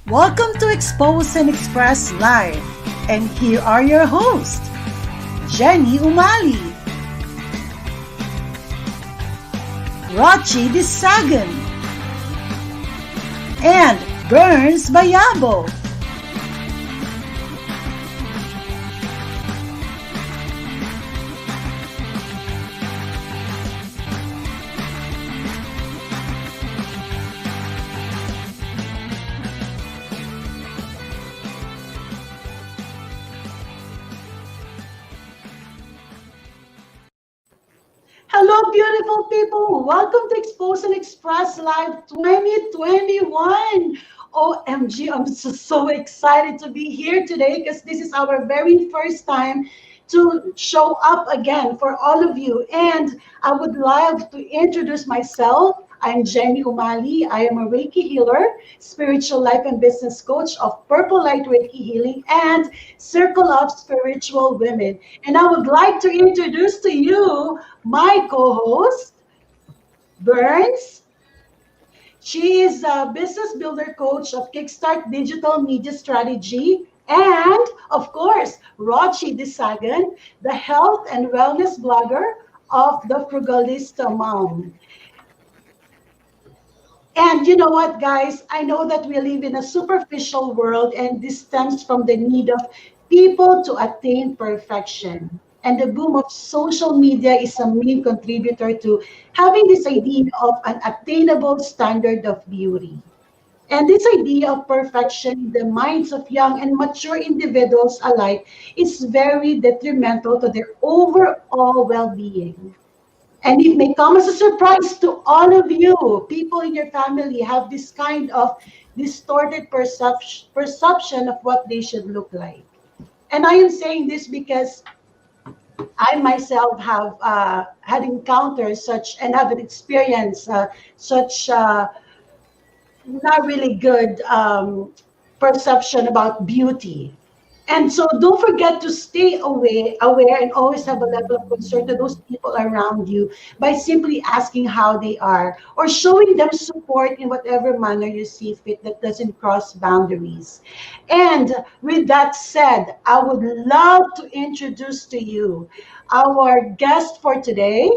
Welcome to Expose and Express Live. And here are your hosts, Jenny Umali, Rochi Disagan, and Burns Bayabo. Hello, beautiful people. Welcome to Expose and Express Live 2021. OMG, I'm so excited to be here today because this is our very first time to show up again for all of you. And I would love to introduce myself. I'm Jenny Umali. I am a Reiki healer, spiritual life and business coach of Purple Light Reiki Healing and Circle of Spiritual Women. And I would like to introduce to you my co-host, Burns. She is a business builder coach of Kickstart Digital Media Strategy. And of course, Rochi Disagan, the health and wellness blogger of the Frugalista Mom. And you know what, guys? I know that we live in a superficial world, and this stems from the need of people to attain perfection. And the boom of social media is a main contributor to having this idea of an attainable standard of beauty. And this idea of perfection in the minds of young and mature individuals alike is very detrimental to their overall well-being. And it may come as a surprise to all of you. People in your family have this kind of distorted perception of what they should look like. And I am saying this because I myself have had encounters such and have experienced such not really good perception about beauty. And so don't forget to stay aware and always have a level of concern to those people around you by simply asking how they are or showing them support in whatever manner you see fit that doesn't cross boundaries. And with that said, I would love to introduce to you our guest for today,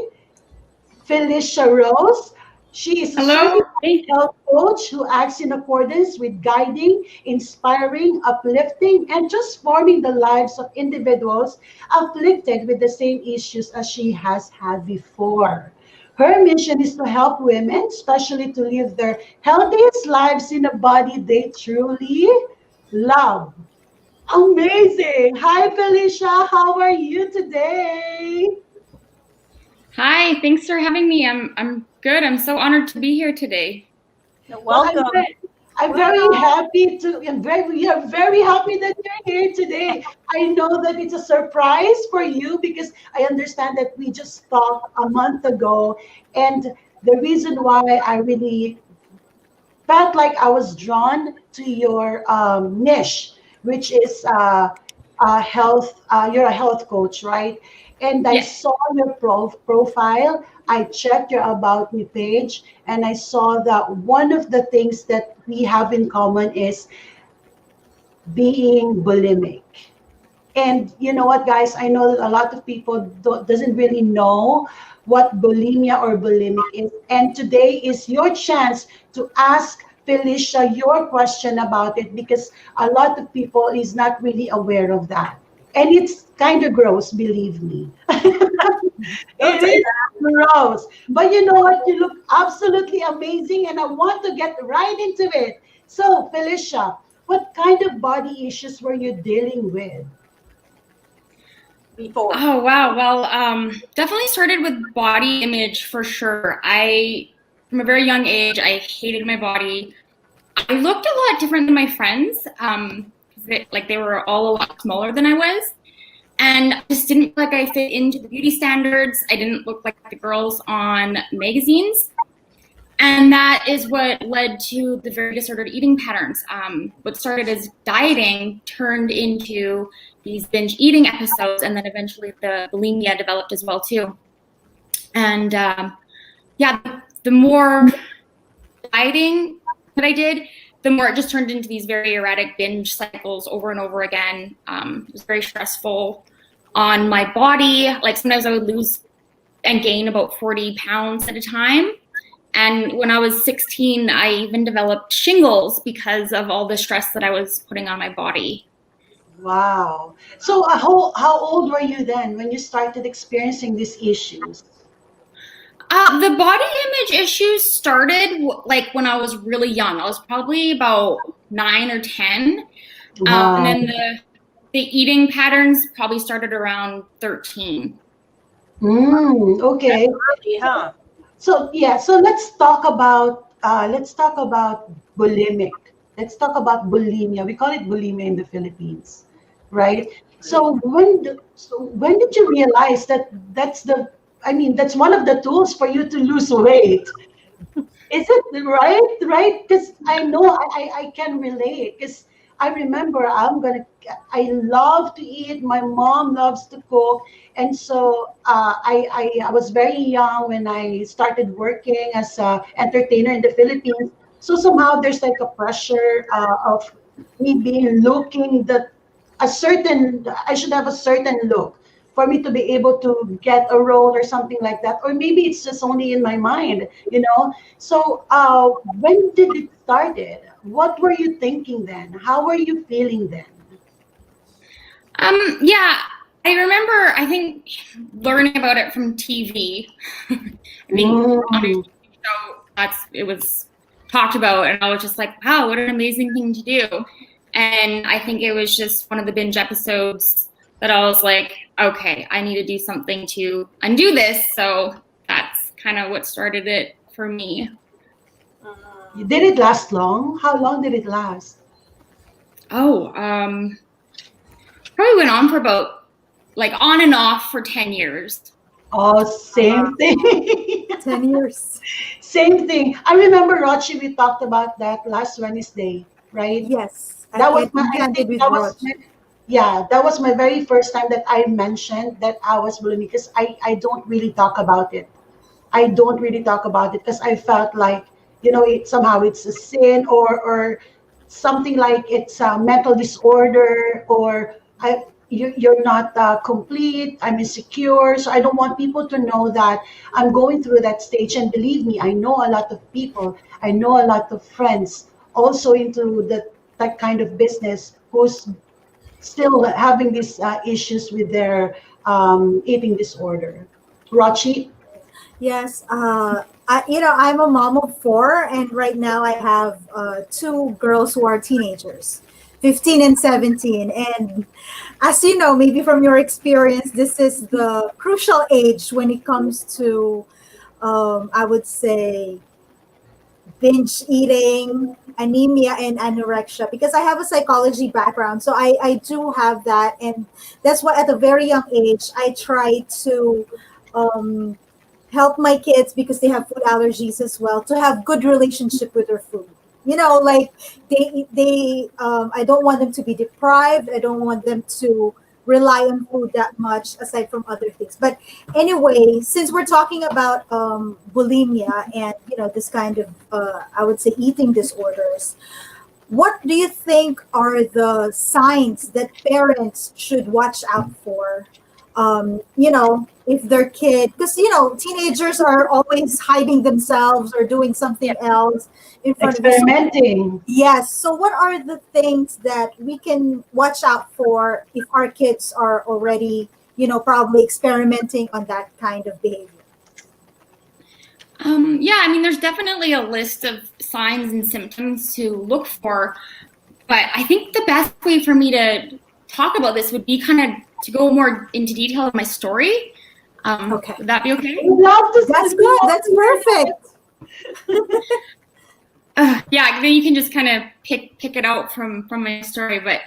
Phylicia Rose. She is a Hello. certified health coach who acts in accordance with guiding, inspiring, uplifting, and transforming the lives of individuals afflicted with the same issues as she has had before. Her mission is to help women, especially to live their healthiest lives in a body they truly love. Amazing. Hi, Phylicia. How are you today? Hi, thanks for having me. I'm good. I'm so honored to be here today. Welcome. I'm very happy to. We are very happy that you're here today. I know that it's a surprise for you because I understand that we just talked a month ago, and the reason why I really felt like I was drawn to your niche, which is health. You're a health coach, right? And I Yes. saw your profile. I checked your About Me page, and I saw that one of the things that we have in common is being bulimic. And you know what, guys? I know that a lot of people doesn't really know what bulimia or bulimic is. And today is your chance to ask Phylicia your question about it because a lot of people is not really aware of that. And it's kind of gross, believe me. It is gross. But you know what? You look absolutely amazing, and I want to get right into it. So, Phylicia, what kind of body issues were you dealing with before? Oh, wow. Well, definitely started with body image for sure. From a very young age, I hated my body. I looked a lot different than my friends. They were all a lot smaller than I was. And I just didn't feel like I fit into the beauty standards. I didn't look like the girls on magazines. And that is what led to the very disordered eating patterns. What started as dieting turned into these binge eating episodes, and then eventually the bulimia developed as well too. And the more dieting that I did, the more it just turned into these very erratic binge cycles over and over again. It was very stressful on my body. Like sometimes I would lose and gain about 40 pounds at a time. And when I was 16, I even developed shingles because of all the stress that I was putting on my body. Wow. So how old were you then when you started experiencing these issues? The body image issues started like when I was really young. I was probably about 9 or 10. And Wow. then the eating patterns probably started around 13. Okay. Early, huh? So yeah, so let's talk about bulimic. Let's talk about bulimia. We call it bulimia in the Philippines, right? So when did you realize that that's one of the tools for you to lose weight? Is it right? Right? Because I know I can relate. Because I remember I love to eat. My mom loves to cook. And so I was very young when I started working as an entertainer in the Philippines. So somehow there's like a pressure of me being looking I should have a certain look for me to be able to get a role or something like that. Or maybe it's just only in my mind, you know? So when did it started? What were you thinking then? How were you feeling then? Yeah, I remember, I think, learning about it from TV. I think on a Mm. TV show, it was talked about, and I was just like, wow, what an amazing thing to do. And I think it was just one of the binge episodes that I was like, okay, I need to do something to undo this. So that's kind of what started it for me. Did it last long? How long did it last? Oh, probably went on for about, like, on and off for 10 years. Oh, same thing. 10 years. Same thing. I remember, Rochi, we talked about that last Wednesday, right? Yes. That was I I Enchanted think with that was Roach. that was my very first time that I mentioned that I was bulimic because I don't really talk about it. I don't really talk about it because I felt like, somehow it's a sin or something like it's a mental disorder or you're not complete, I'm insecure. So I don't want people to know that I'm going through that stage. And believe me, I know a lot of people, I know a lot of friends also into that kind of business who's still having these issues with their eating disorder. Rochi? Yes. I'm a mom of four, and right now I have two girls who are teenagers, 15 and 17. And as you know, maybe from your experience, this is the crucial age when it comes to, I would say, binge eating, anemia, and anorexia, because I have a psychology background. So I do have that. And that's why at a very young age, I try to um, help my kids, because they have food allergies as well, to have good relationship with their food. Like I don't want them to be deprived. I don't want them to rely on food that much aside from other things. But anyway, since we're talking about bulimia and this kind of I would say eating disorders, what do you think are the signs that parents should watch out for? If their kid, because teenagers are always hiding themselves or doing something else in front of you. So, Experimenting. yes. So, what are the things that we can watch out for if our kids are already, probably experimenting on that kind of behavior? Yeah, I mean, there's definitely a list of signs and symptoms to look for, but I think the best way for me to talk about this would be kind of to go more into detail of my story. Okay. Would that be okay? That's good. That's perfect. Yeah, then you can just kind of pick it out from my story. But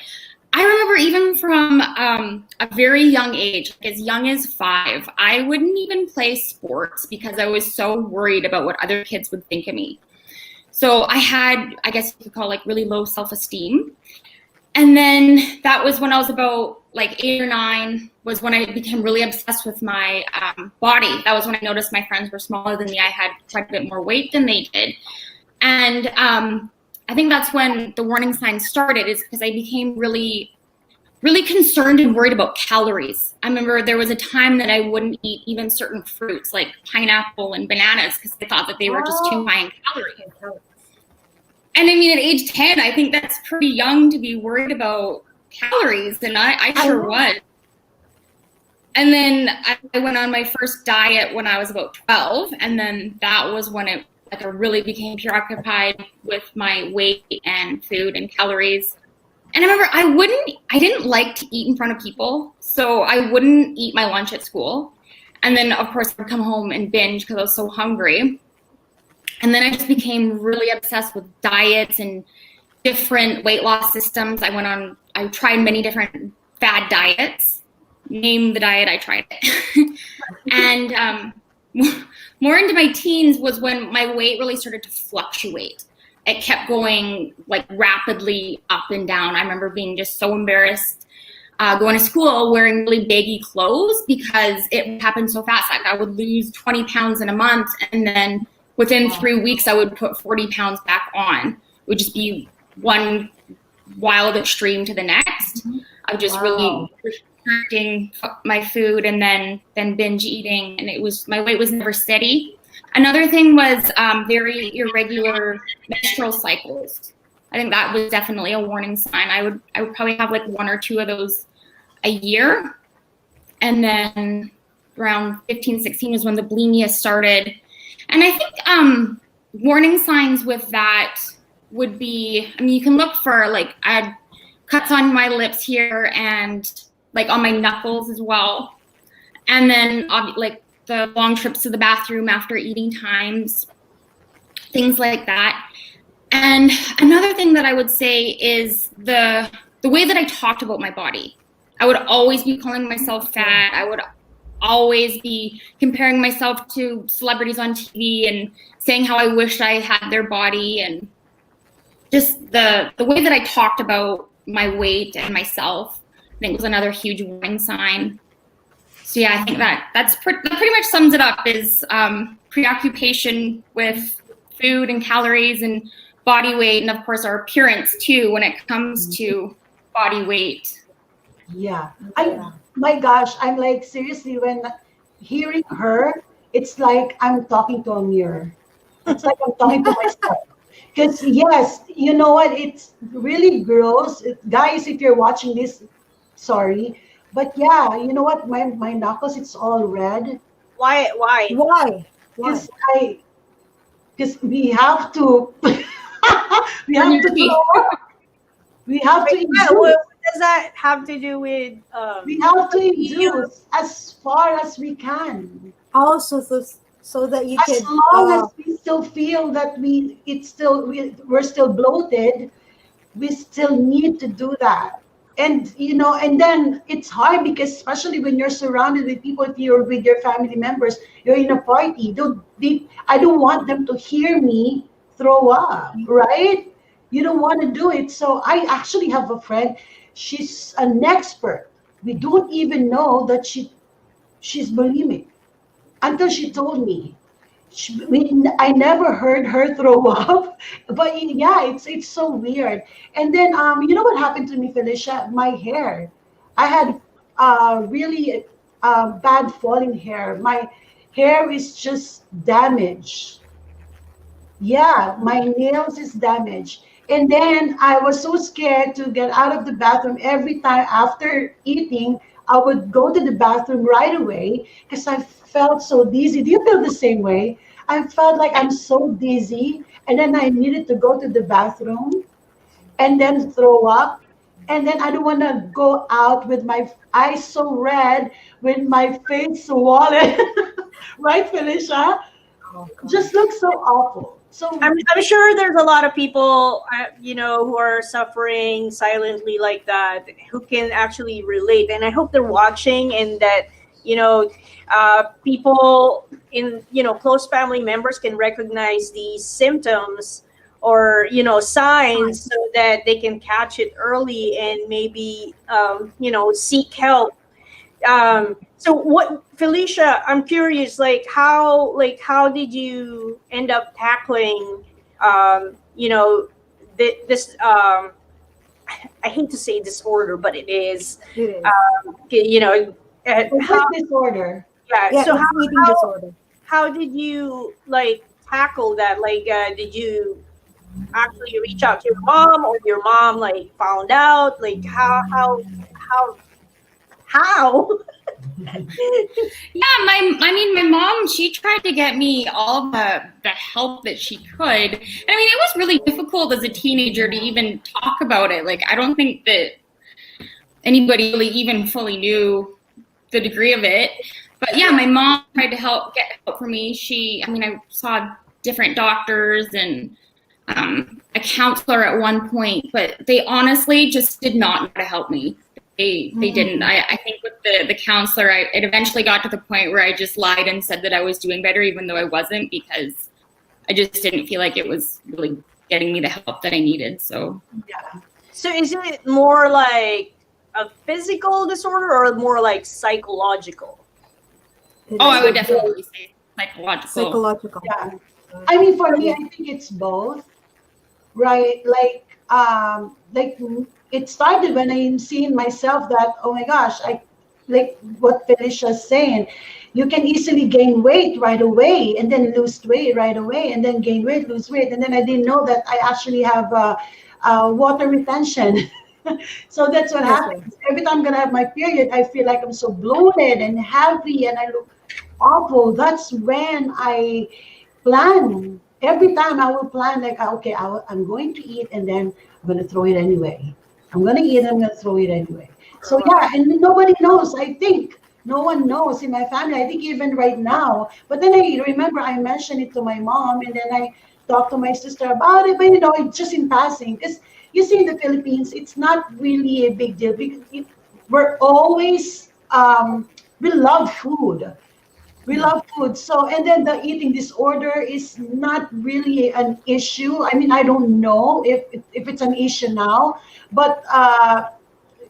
I remember even from a very young age, like as young as 5, I wouldn't even play sports because I was so worried about what other kids would think of me. So I had, I guess you could call, like, really low self-esteem. And then that was when I was about like 8 or 9 was when I became really obsessed with my body. That was when I noticed my friends were smaller than me. I had quite a bit more weight than they did. And I think that's when the warning signs started, is because I became really concerned and worried about calories. I remember there was a time that I wouldn't eat even certain fruits like pineapple and bananas because I thought that they were just too high in calories. And I mean, at age 10, I think that's pretty young to be worried about calories, and I sure was. And then I went on my first diet when I was about 12, and then that was when I really became preoccupied with my weight and food and calories. And I remember I didn't like to eat in front of people, so I wouldn't eat my lunch at school. And then, of course, I'd come home and binge because I was so hungry. And then I just became really obsessed with diets and different weight loss systems. I tried many different fad diets. Name the diet, I tried it. And more into my teens was when my weight really started to fluctuate. It kept going like rapidly up and down. I remember being just so embarrassed going to school wearing really baggy clothes because it happened so fast. Like I would lose 20 pounds in a month, and then within 3 weeks I would put 40 pounds back on. It would just be one wild extreme to the next. I was just really restricting my food and then binge eating, and my weight was never steady. Another thing was very irregular menstrual cycles. I think that was definitely a warning sign. I would probably have like 1 or 2 of those a year. And then around 15, 16 was when the bulimia started. And I think warning signs with that would be, I mean, you can look for like, I had cuts on my lips here and like on my knuckles as well. And then like the long trips to the bathroom after eating times, things like that. And another thing that I would say is the way that I talked about my body. I would always be calling myself fat. I would always be comparing myself to celebrities on TV and saying how I wished I had their body, and just the way that I talked about my weight and myself, I think was another huge warning sign. So yeah, I think that pretty much sums it up, is preoccupation with food and calories and body weight, and of course our appearance too when it comes to body weight. Yeah. My gosh, I'm like, seriously, when hearing her, it's like I'm talking to a mirror. It's like I'm talking to myself. Because yes, you know what? It's really gross. Guys, if you're watching this, sorry. But yeah, you know what? My knuckles, it's all red. Why? Because we have to we have to do we have to What does that have to do with we have to induce as far as we can. Also, so that you As can. long as we still feel that we're still bloated, we still need to do that. And and then it's hard because especially when you're surrounded with people, if you're with your family members, you're in a party. I don't want them to hear me throw up, right? You don't want to do it. So I actually have a friend. She's an expert. We don't even know that she's bulimic until she told me. I never heard her throw up, but yeah, it's so weird. And then you know what happened to me, Phylicia? My hair. I had really bad falling hair. My hair is just damaged. Yeah, my nails is damaged. And then I was so scared to get out of the bathroom every time after eating. I would go to the bathroom right away because I felt so dizzy. Do you feel the same way? I felt like I'm so dizzy, and then I needed to go to the bathroom and then throw up. And then I don't want to go out with my eyes so red, with my face swollen. Right, Phylicia? Just looks so awful. So I'm sure there's a lot of people, who are suffering silently like that, who can actually relate. And I hope they're watching, and that, people in, close family members can recognize these symptoms or signs so that they can catch it early and maybe seek help. So what, Phylicia, I'm curious, how did you end up tackling this I hate to say disorder, but it is It is. you know It's how, like disorder. yeah, Yeah, so it's eating disorder. how did you tackle that? Did you actually reach out to your mom, or your mom found out? How Yeah, my mom, she tried to get me all the help that she could. And I mean, it was really difficult as a teenager to even talk about it. Like, I don't think that anybody really even fully knew the degree of it. But yeah, my mom tried to get help for me. I saw different doctors and a counselor at one point, but they honestly just did not know how to help me. They didn't. I think with the counselor, it eventually got to the point where I just lied and said that I was doing better, even though I wasn't, because I just didn't feel like it was really getting me the help that I needed. So Yeah. So is it more like a physical disorder or more like psychological? I would definitely say psychological. Psychological. Yeah. I mean, for me, I think it's both, right? Like it started when I'm seeing myself that, oh my gosh, I like what Felicia's saying. You can easily gain weight right away and then lose weight right away and then gain weight, lose weight. And then I didn't know that I actually have water retention. So that's what That's happens. Every time I'm going to have my period, I feel like I'm so bloated and heavy and I look awful. That's when I plan. Every time I will plan like, okay, I'm going to eat and then I'm going to throw it anyway. I'm going to eat and I'm going to throw it anyway. So yeah, and nobody knows. I think no one knows in my family. I think even right now. But then I remember I mentioned it to my mom and then I talked to my sister about it. But it's just in passing. Because you see in the Philippines, it's not really a big deal because we're always, we love food. We love food. So, and then the eating disorder is not really an issue. I mean, I don't know if it's an issue now, but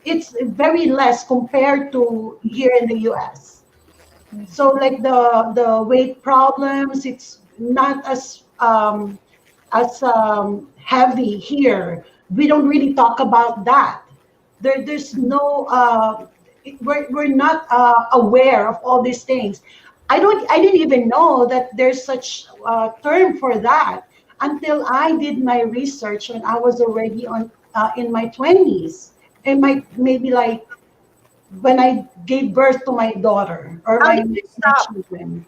it's very less compared to here in the US. So, like the weight problems, it's not as heavy here. We don't really talk about that. There's no we're not aware of all these things. I didn't even know that there's such a term for that until I did my research when I was already on in my 20s, in my maybe like when I gave birth to my daughter or How my, did you my stop? children.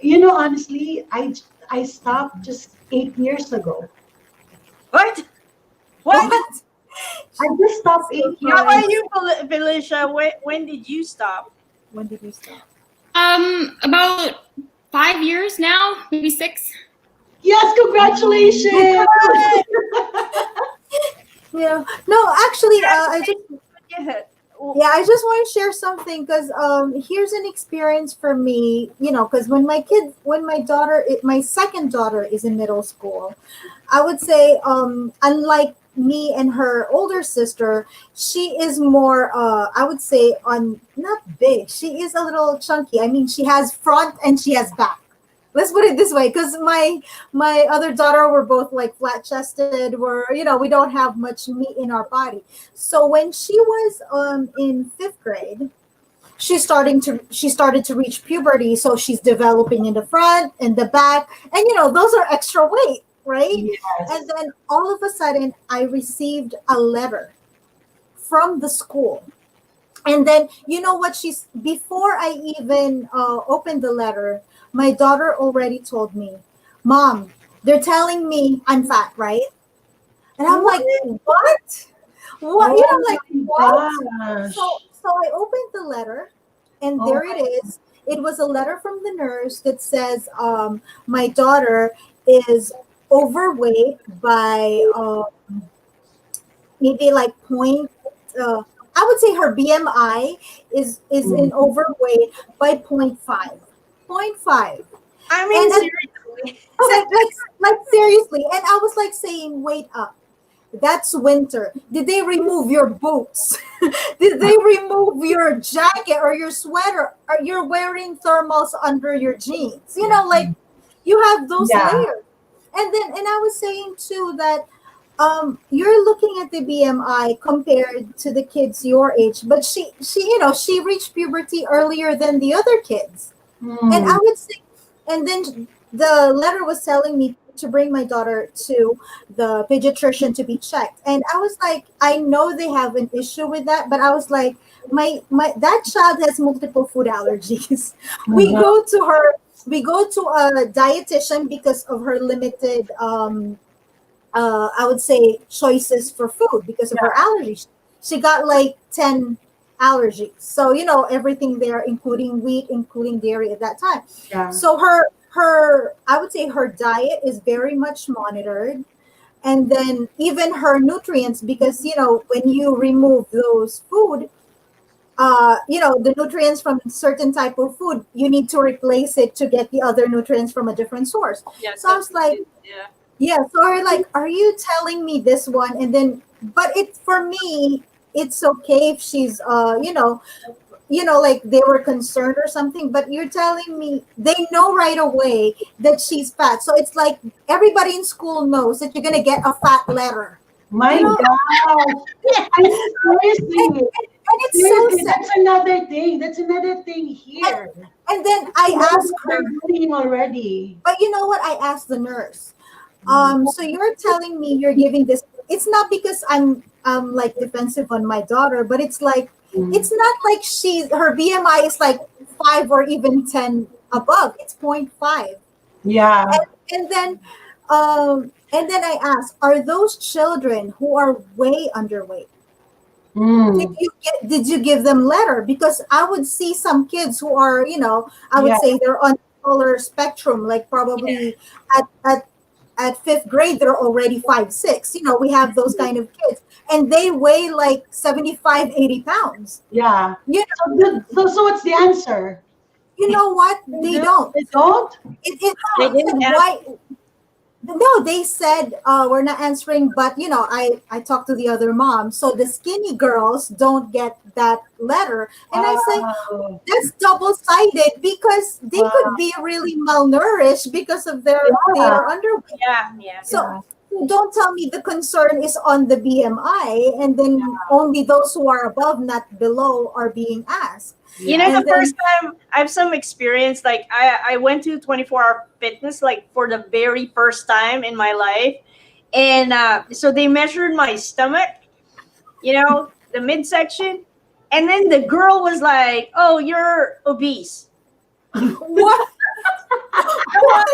Honestly, I stopped just 8 years ago. What? What? I just stopped eight How years. about you, Felicia? When did you stop? When did you stop? About 5 years now, maybe 6. Yes, congratulations. Yeah. No, actually, I just Yeah. yeah, I just want to share something because here's an experience for me. Because when my second daughter is in middle school, I would say unlike me and her older sister, she is more I would say on not big. She is a little chunky. I mean, she has front and she has back. Let's put it this way, because my other daughter were both like flat chested. We don't have much meat in our body. So when she was in fifth grade, she started to reach puberty. So she's developing in the front and the back, and those are extra weight, right? Yes. And then all of a sudden, I received a letter from the school. And then you know what she's before I even opened the letter, my daughter already told me, "Mom, they're telling me I'm fat, right?" And I'm like, "What? What?" Like what? Gosh. So I opened the letter, and Oh there it is. It was a letter from the nurse that says, "My daughter is overweight by maybe like point." I would say her BMI is in overweight by point 0.5. Point 0.5. I mean, And then- seriously, Like seriously. And I was like saying, wait up. That's winter. Did they remove your boots? Did they remove your jacket or your sweater? Or you're wearing thermals under your jeans? You know, like you have those Yeah. layers. And I was saying too that you're looking at the BMI compared to the kids your age, but she reached puberty earlier than the other kids. And I Mm. would say, and then the letter was telling me to bring my daughter to the pediatrician to be checked. And I was like, I know they have an issue with that, but I was like, my that child has multiple food allergies. we Mhm. go to her, we go to a dietitian because of her limited I would say choices for food because of her allergies. She got like 10 allergies. So, everything there, including wheat, including dairy at that time. Yeah. So her I would say her diet is very much monitored. And then even her nutrients, because when you remove those food, the nutrients from certain type of food, you need to replace it to get the other nutrients from a different source. Yes, So I was like, yeah. yeah, so are like, are you telling me this one? And then, but it for me, it's okay if she's, like they were concerned or something. But you're telling me they know right away that she's fat. So it's like everybody in school knows that you're gonna get a fat letter. My You know, gosh. I mean, and, seriously. and it's so Seriously, sad. that's another thing. That's another thing here. And then You I know asked what her, they're doing already. but you know what? I asked the nurse. Mm. So you're telling me you're giving this. It's not because I'm like defensive on my daughter, but it's like Mm. it's not like her BMI is like 5 or even 10 above. It's 0.5. Yeah. And then I ask, are those children who are way underweight? Mm. Did you give them letter? Because I would see some kids who are, I would Yeah. say they're on the color spectrum, like probably at at at fifth grade they're already 5'6". We have those kind of kids, and they weigh like 75, 80 pounds. Yeah. You So what's the answer? you know what? They don't. They don't? They It didn't said, have why? No, they said we're not answering, but I talked to the other mom, so the skinny girls don't get that letter, and I say Wow. that's double-sided because they Wow. could be really malnourished because of Yeah. their underweight. yeah. Yeah. So don't tell me the concern is on the BMI, and then only those who are above, not below, are being asked. You know, Yeah. the And then first time I have some experience, like I went to 24-hour fitness, like for the very first time in my life. And so they measured my stomach, the midsection. And then the girl was like, "Oh, you're obese." what? What?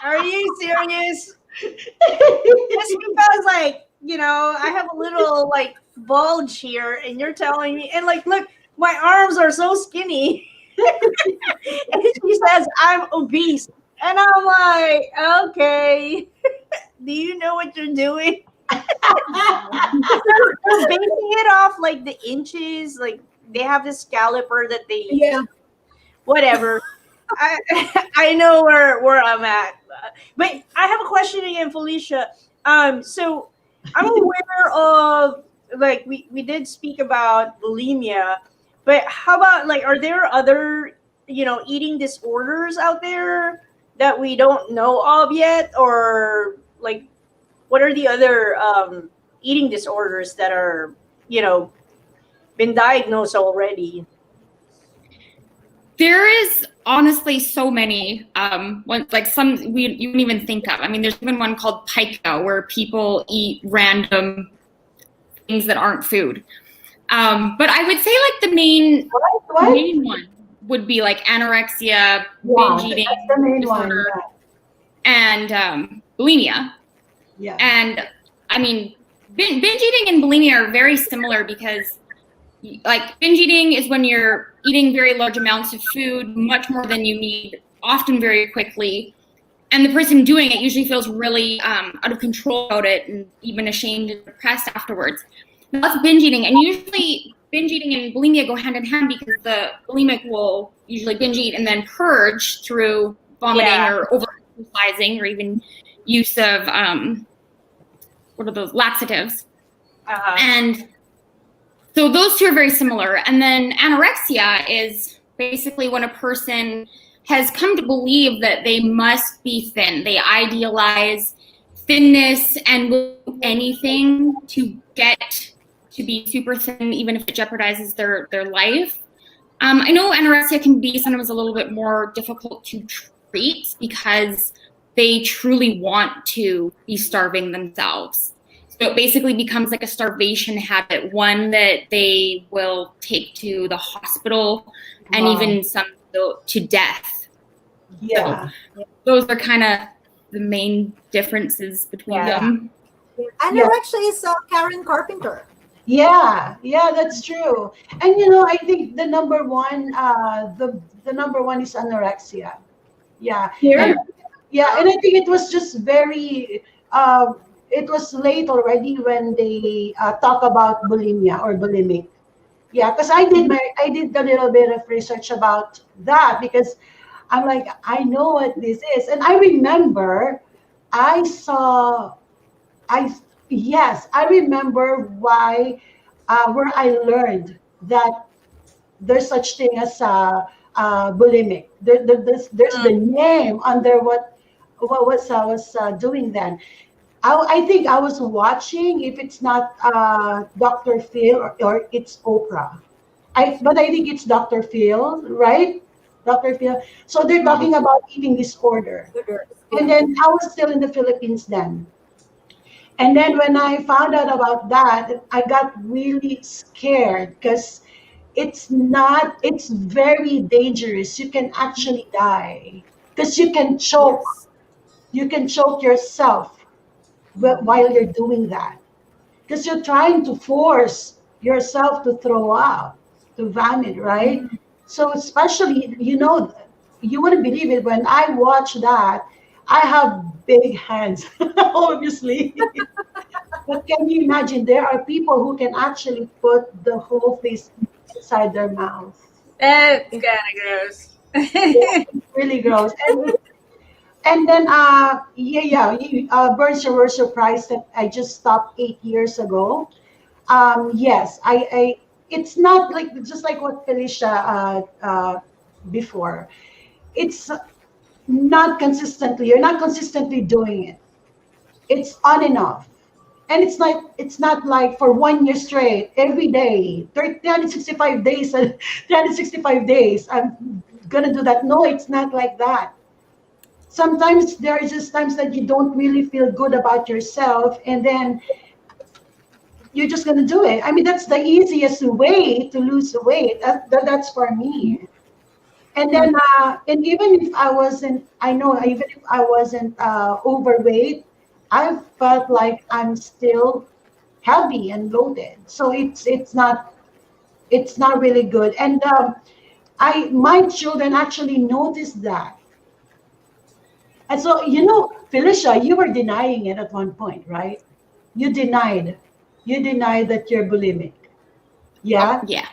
Are you serious? Just because, like, I have a little, like, bulge here, and you're telling me, and, like, look, my arms are so skinny. And she says, I'm obese. And I'm like, okay, do you know what you're doing? They're basing it off, like, the inches. Like, they have this caliper that they use. Yeah. Whatever. I I know where I'm at. But I have a question again, Phylicia. So I'm aware of, like, we did speak about bulimia, but how about, like, are there other eating disorders out there that we don't know of yet, or like what are the other eating disorders that are been diagnosed already? There is honestly so many like some you wouldn't even think of. I mean, there's even one called pica where people eat random things that aren't food. But I would say like the What? main one would be like anorexia, Yeah, binge eating that's the main one. disorder, and bulimia. Yeah. And I mean, binge eating and bulimia are very similar because, like, binge eating is when you're eating very large amounts of food, much more than you need, often very quickly. And the person doing it usually feels really out of control about it and even ashamed and depressed afterwards. Now, that's binge eating. And usually binge eating and bulimia go hand in hand because the bulimic will usually binge eat and then purge through vomiting Yeah. or over exercising or even use of what are those laxatives. And so those two are very similar. And then anorexia is basically when a person has come to believe that they must be thin. They idealize thinness and will do anything to get to be super thin, even if it jeopardizes their life. I know anorexia can be sometimes a little bit more difficult to treat because they truly want to be starving themselves. So it basically becomes like a starvation habit, one that they will take to the hospital and even some to death. Yeah. So those are kind of the main differences between them. Anorexia is Karen Carpenter. Yeah, that's true. And I think the number one, the number one is anorexia. Yeah. Here? And I think it was just very, it was late already when they talk about bulimia or bulimic. Yeah, because I did a little bit of research about that because I'm like, I know what this is. And I remember I saw, I, yes, I remember where I learned that there's such thing as bulimic. There's the name under what I was doing then. I think I was watching, if it's not Dr. Phil or it's Oprah. But I think it's Dr. Phil, right? Dr. Phil. So they're talking about eating disorder. And then I was still in the Philippines then. And then when I found out about that, I got really scared because it's very dangerous. You can actually die because you can choke. You can choke yourself while you're doing that because you're trying to force yourself to throw up, to vomit, right? So especially, you wouldn't believe it when I watch that. I have big hands, obviously. But can you imagine there are people who can actually put the whole face inside their mouth? That's kind of gross. It's really gross. And then, Burns, you were surprised that I just stopped 8 years ago. Yes, it's not like just like what Phylicia before. It's not consistently. You're not consistently doing it. It's on and off. And it's not like for 1 year straight, every day, 365 days, 365 days, I'm gonna do that. No, it's not like that. Sometimes there are just times that you don't really feel good about yourself, and then you're just gonna do it. I mean, that's the easiest way to lose weight. That's for me. And then, and even if I wasn't, I know even if I wasn't overweight, I felt like I'm still heavy and loaded. So it's not really good. And my children actually noticed that. And so, Phylicia, you were denying it at one point, right? You denied that you're bulimic. Yeah? Yeah.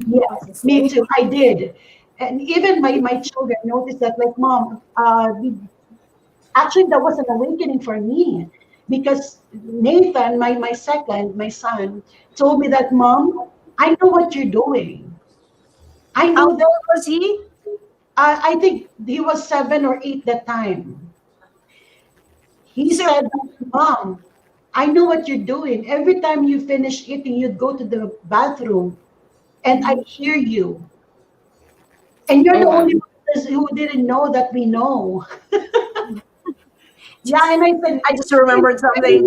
Yes, me too. I did. And even my children noticed that, like, Mom, actually that was an awakening for me because Nathan, my son, told me that, Mom, I know what you're doing. I How know old that. was he? I think he was 7 or 8 that time. He said, Mom, I know what you're doing. Every time you finish eating, you'd go to the bathroom, and I hear you. And you're the only one who didn't know that we know. Yeah, and I said, I just remembered something.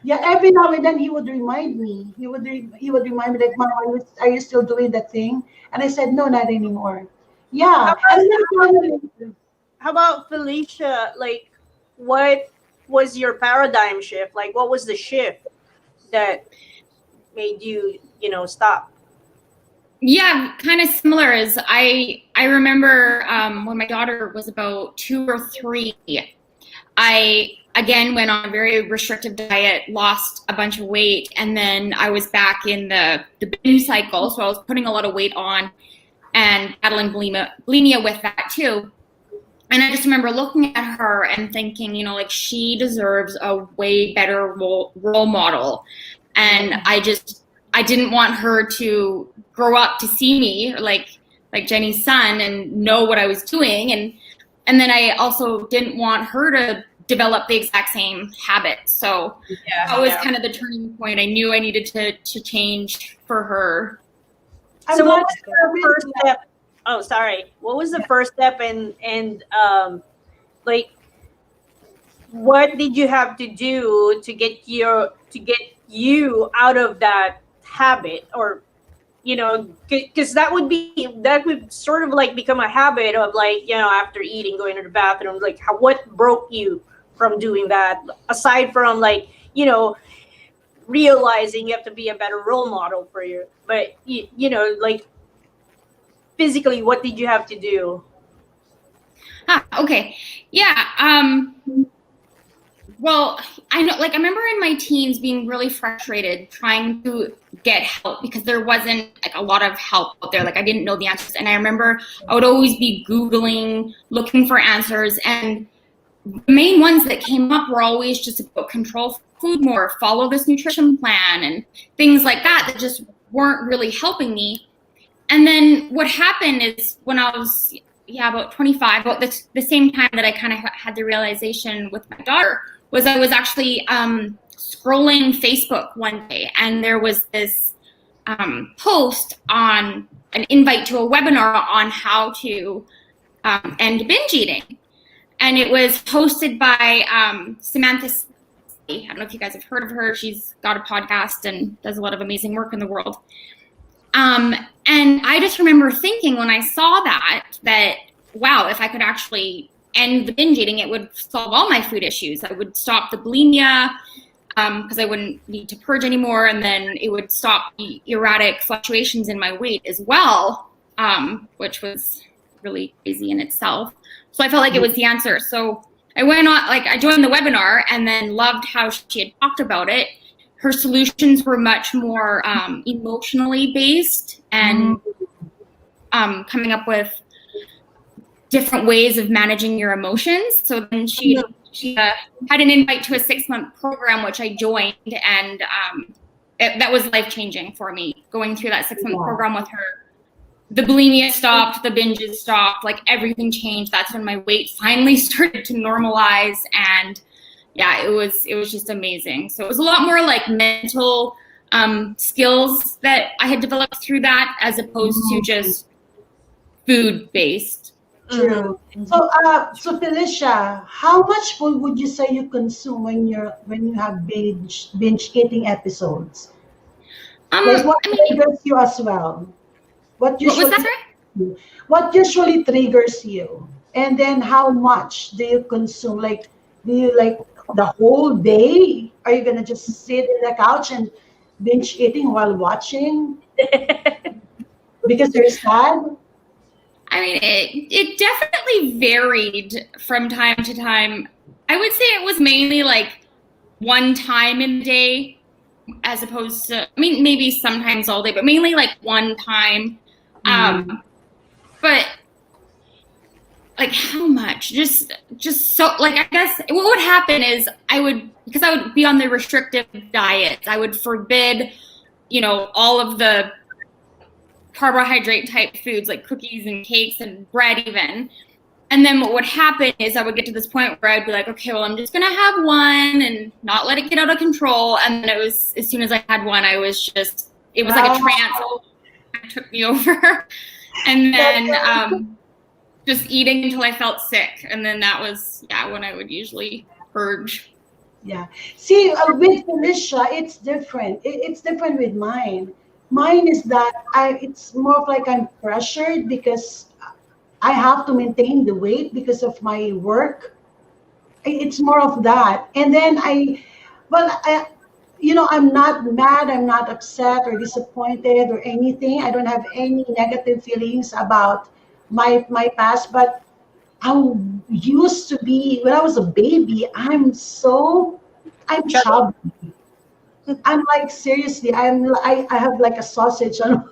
every now and then he would remind me. He would remind me like, Mom, are you still doing that thing? And I said, no, not anymore. Yeah, and then finally, How about Phylicia? Like, what was your paradigm shift? Like, what was the shift that made you, stop? Yeah, kind of similar. As I remember when my daughter was about 2 or 3, I again went on a very restrictive diet, lost a bunch of weight, and then I was back in the binge cycle. So I was putting a lot of weight on and battling bulimia with that too. And I just remember looking at her and thinking, you know, like she deserves a way better role model. And I didn't want her to grow up to see me like Jenny's son and know what I was doing. And then I also didn't want her to develop the exact same habits. So that was kind of the turning point. I knew I needed to change for her. So what was the first step? Oh, sorry. What was the first step and like what did you have to do to get you out of that habit? Or you know, because that would sort of like become a habit of like, you know, after eating going to the bathroom, like what broke you from doing that, aside from like, you know, realizing you have to be a better role model for you, but you know, like physically, what did you have to do? Okay. Yeah. Well, I know, like, I remember in my teens being really frustrated trying to get help because there wasn't like a lot of help out there. Like, I didn't know the answers. And I remember I would always be Googling, looking for answers. And the main ones that came up were always just about control food more, follow this nutrition plan, and things like that just weren't really helping me. And then what happened is when I was, about 25, about the same time that I kind of had the realization with my daughter, was I was actually scrolling Facebook one day, and there was this post on an invite to a webinar on how to end binge eating. And it was hosted by Samantha. I don't know if you guys have heard of her. She's got a podcast and does a lot of amazing work in the world. And I just remember thinking when I saw that, wow, if I could actually end the binge eating, it would solve all my food issues. I would stop the bulimia because I wouldn't need to purge anymore. And then it would stop the erratic fluctuations in my weight as well, which was really crazy in itself. So I felt like it was the answer. So I went on, like I joined the webinar and then loved how she had talked about it. Her solutions were much more emotionally based and coming up with different ways of managing your emotions. So then she had an invite to a 6-month program, which I joined, and that was life-changing for me, going through that 6-month program with her. The bulimia stopped, the binges stopped, like everything changed. That's when my weight finally started to normalize, and yeah, it was just amazing. So it was a lot more like mental skills that I had developed through that, as opposed to just food based. True. So, Phylicia, how much food would you say you consume when you have binge eating episodes? Like what triggers you as well? What was that? What usually triggers you? And then how much do you consume? Like, do you like the whole day? Are you gonna just sit in the couch and binge eating while watching? Because you're sad? I mean, it definitely varied from time to time. I would say it was mainly like one time in the day, as opposed to, I mean, maybe sometimes all day, but mainly like one time. But like how much? Just so, like, I guess what would happen is because I would be on the restrictive diet, I would forbid, all of the carbohydrate type foods like cookies and cakes and bread even. And then what would happen is I would get to this point where I'd be like, okay, well, I'm just going to have one and not let it get out of control. And then it was, as soon as I had one, it was like a trance. It took me over. And then just eating until I felt sick. And then that was, when I would usually purge. Yeah. See, with Phylicia, it's different. It's different with mine. Mine is that it's more of like I'm pressured because I have to maintain the weight because of my work. It's more of that. And then I'm not mad, I'm not upset or disappointed or anything. I don't have any negative feelings about my past, but I used to be, when I was a baby, I'm chubby. I'm like, seriously, I have like a sausage on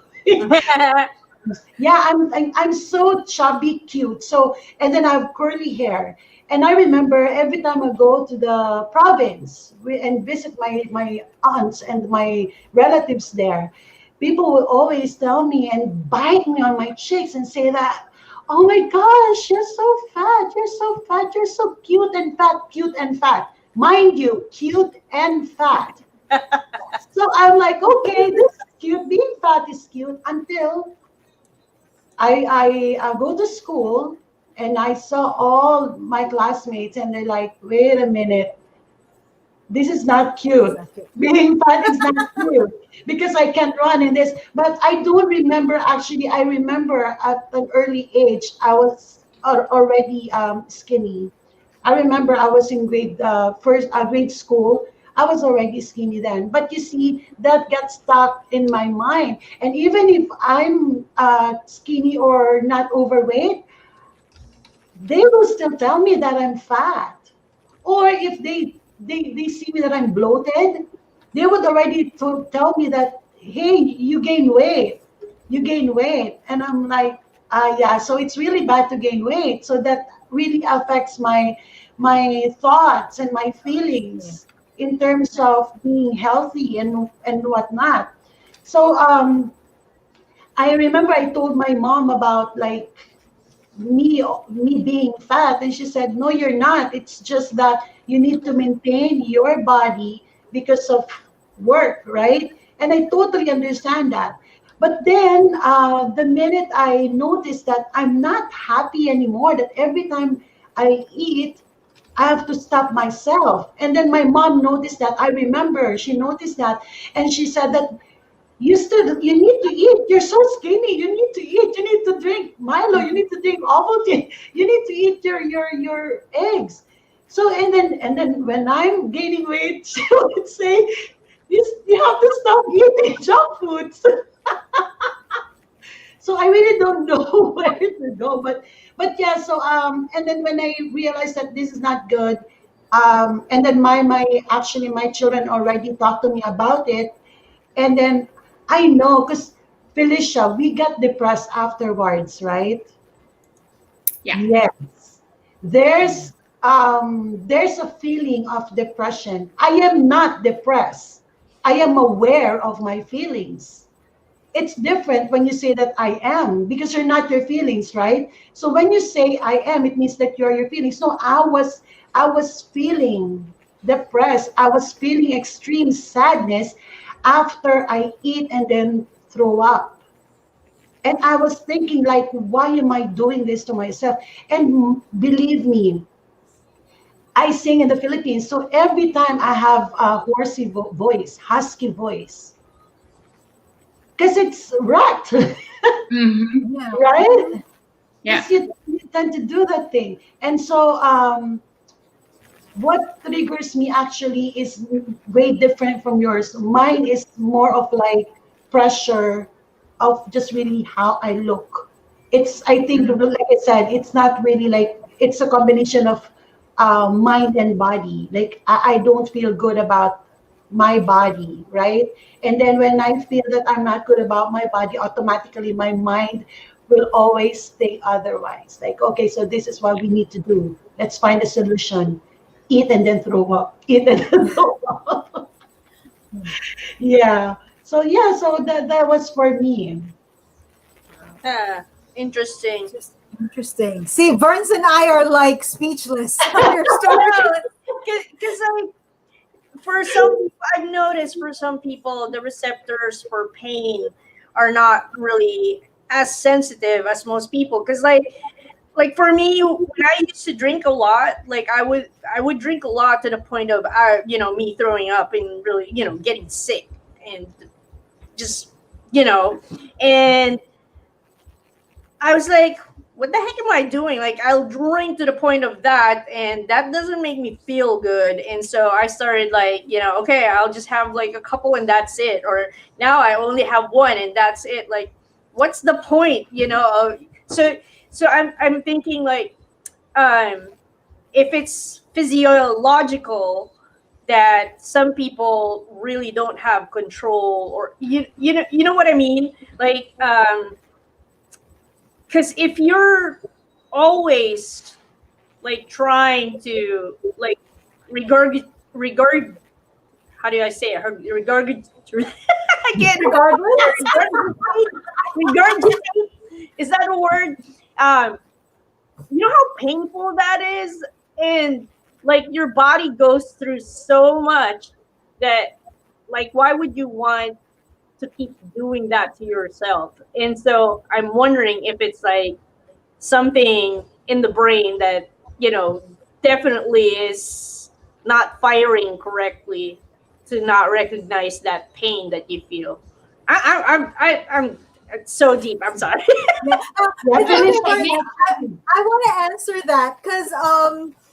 Yeah, I'm so chubby cute. So and then I have curly hair. And I remember every time I go to the province and visit my aunts and my relatives there, people will always tell me and bite me on my cheeks and say that, oh my gosh, you're so fat, you're so fat, you're so cute and fat, cute and fat. Mind you, cute and fat. So I'm like, okay, this is cute. Being fat is cute until I go to school and I saw all my classmates and they're like, wait a minute, this is not cute. Exactly. Being fat is not cute because I can't run in this. But I do remember, actually, I remember at an early age, I was already skinny. I remember I was in grade school. I was already skinny then. But you see, that got stuck in my mind. And even if I'm skinny or not overweight, they will still tell me that I'm fat. Or if they see me that I'm bloated, they would already tell me that, hey, you gain weight. You gain weight. And I'm like, yeah, so it's really bad to gain weight. So that really affects my thoughts and my feelings in terms of being healthy and whatnot. So I remember I told my mom about like me being fat, and she said, no, you're not. It's just that you need to maintain your body because of work, right? And I totally understand that. But then the minute I noticed that I'm not happy anymore, that every time I eat, I have to stop myself. And then my mom noticed that. I remember she noticed that, and she said that you need to eat. You're so skinny. You need to eat. You need to drink Milo. You need to drink Ovaltine. You need to eat your eggs. So and then when I'm gaining weight, she would say, you have to stop eating junk foods. So I really don't know where to go. But yeah, so and then when I realized that this is not good, and then my actually my children already talked to me about it. And then I know, because Phylicia, we got depressed afterwards, right? Yeah. Yes. There's a feeling of depression. I am not depressed. I am aware of my feelings. It's different when you say that I am, because you're not your feelings, right? So when you say I am, it means that you're your feelings. No, I was feeling depressed. I was feeling extreme sadness after I eat and then throw up. And I was thinking, like, why am I doing this to myself? And believe me, I sing in the Philippines, so every time I have a horsey voice, husky voice, because it's rat, Mm-hmm. Yeah. right? Yeah. Because you tend to do that thing. And so what triggers me actually is way different from yours. Mine is more of like pressure of just really how I look. It's, I think, like I said, it's not really like, it's a combination of mind and body. Like I don't feel good about my body, right? And then when I feel that I'm not good about my body, automatically my mind will always think otherwise. Like, okay, so this is what we need to do. Let's find a solution. Eat and then throw up. Eat and then throw up. Yeah. So yeah, so that was for me. Ah, interesting. Just interesting. See, Burns and I are like speechless on your story. Because like for some people, I've noticed for some people the receptors for pain are not really as sensitive as most people. Because like for me, when I used to drink a lot, like I would drink a lot to the point of me throwing up and really getting sick and just you know and I was like, what the heck am I doing? Like, I'll drink to the point of that, and that doesn't make me feel good. And so I started, like, okay, I'll just have like a couple and that's it. Or now I only have one and that's it. Like, what's the point, So I'm thinking, like, if it's physiological, that some people really don't have control, or you know what I mean? Like, because if you're always like trying to like regurg how do I say it? Regurg again. Regardless. Regurgitate. Is that a word? You know how painful that is? And like your body goes through so much that like why would you want to keep doing that to yourself? And so I'm wondering if it's like something in the brain that, definitely is not firing correctly to not recognize that pain that you feel. I'm it's so deep. I'm sorry. Yeah. Yeah, finish I want to answer that because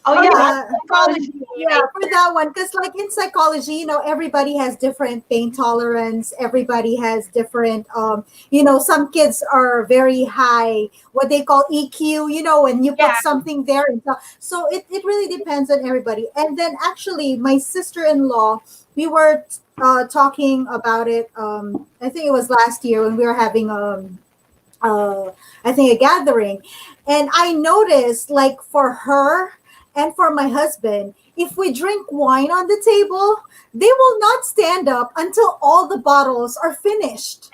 Oh yeah, psychology, yeah, for that one, because like in psychology, everybody has different pain tolerance. Everybody has different, some kids are very high, what they call EQ. When you put Yeah. something there, and so it really depends on everybody. And then actually, my sister-in-law, we were talking about it. I think it was last year when we were having I think a gathering, and I noticed like for her and for my husband, if we drink wine on the table, they will not stand up until all the bottles are finished.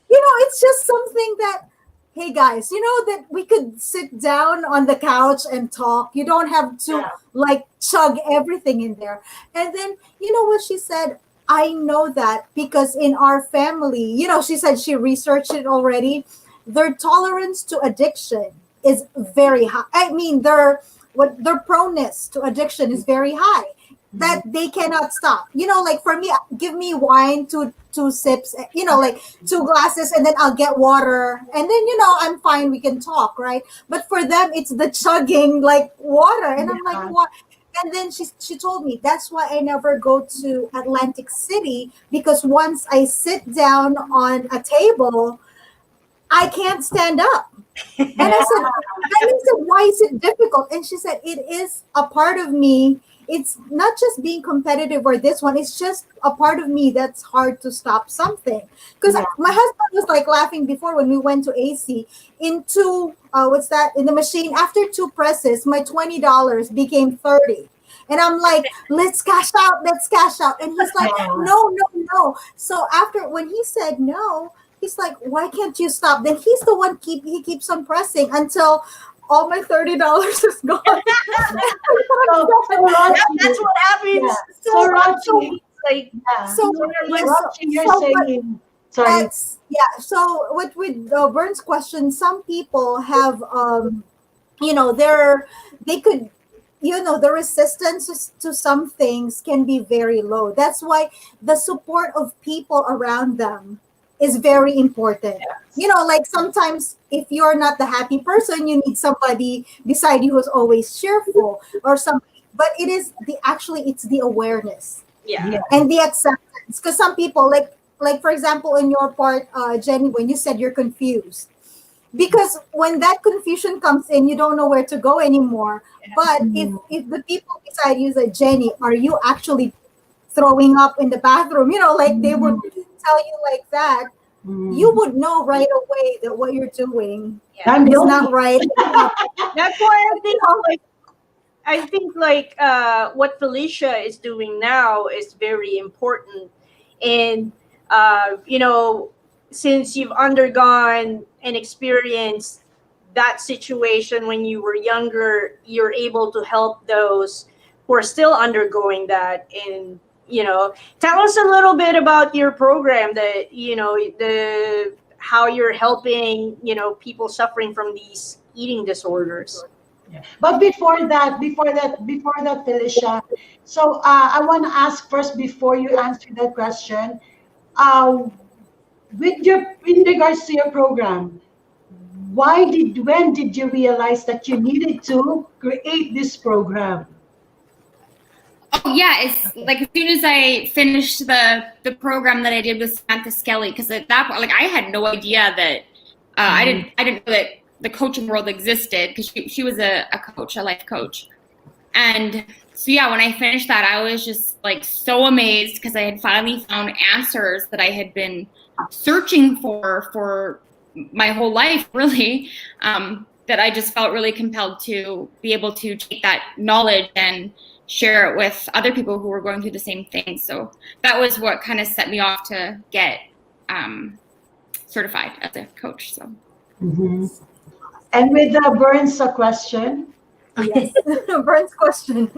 It's just something that, hey guys, that we could sit down on the couch and talk. You don't have to like chug everything in there. And then, what she said? I know that because in our family, she said she researched it already. Their tolerance to addiction is very high. I mean, their proneness to addiction is very high, that they cannot stop. Like for me, give me wine, two sips, like two glasses, and then I'll get water, and then I'm fine. We can talk, right? But for them, it's the chugging like water, and I'm like, what? And then she told me that's why I never go to Atlantic City, because once I sit down on a table, I can't stand up. And I said, why is it difficult? And she said, it is a part of me. It's not just being competitive or this one. It's just a part of me that's hard to stop something. Because my husband was like laughing before when we went to AC into, in the machine. After two presses, my $20 became 30. And I'm like, let's cash out. And he's like, no. So when he said no, he's like, why can't you stop? Then he's the one he keeps on pressing until all my $30 is gone. That's what happens. Yeah. So Roxy, like you're saying. Sorry. So with Vern's question, some people have, they could, the resistance to some things can be very low. That's why the support of people around them is very important. Like sometimes if you're not the happy person, you need somebody beside you who's always cheerful or something. But it's the awareness and the acceptance. Because some people like for example, in your part, Jenny, when you said you're confused, because when that confusion comes in, you don't know where to go anymore. But if the people beside you say, Jenny, are you actually throwing up in the bathroom? Like they would tell you like that, you would know right away that what you're doing is not right. That's why I think what Phylicia is doing now is very important. And since you've undergone and experienced that situation when you were younger, you're able to help those who are still undergoing that. And tell us a little bit about your program, how you're helping people suffering from these eating disorders. But before that, Phylicia, so I want to ask first before you answer that question, in regards to your program, when did you realize that you needed to create this program? Oh yeah, it's like as soon as I finished the program that I did with Samantha Skelly, because at that point, like I had no idea that I didn't know that the coaching world existed, because she was a coach, a life coach. And so yeah, when I finished that, I was just like so amazed, because I had finally found answers that I had been searching for my whole life, really, that I just felt really compelled to be able to take that knowledge and share it with other people who were going through the same thing. So that was what kind of set me off to get certified as a coach. So. Mm-hmm. And with the Burns question. Yes. Burns question.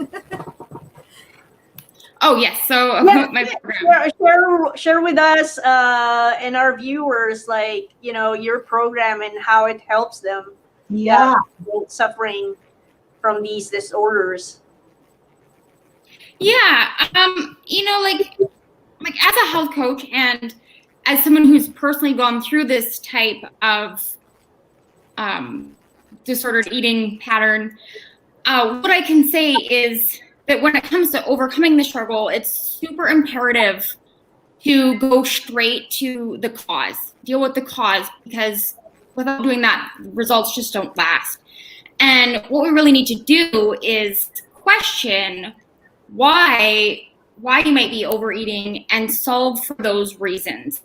Oh yes, so Yeah, my program. share with us and our viewers, like, you know, your program and how it helps them Yeah. suffering from these disorders. Yeah, you know, like as a health coach and as someone who's personally gone through this type of disordered eating pattern, what I can say is that when it comes to overcoming the struggle, it's super imperative to go straight to the cause, deal with the cause, because without doing that, results just don't last. And what we really need to do is question why you might be overeating and solve for those reasons.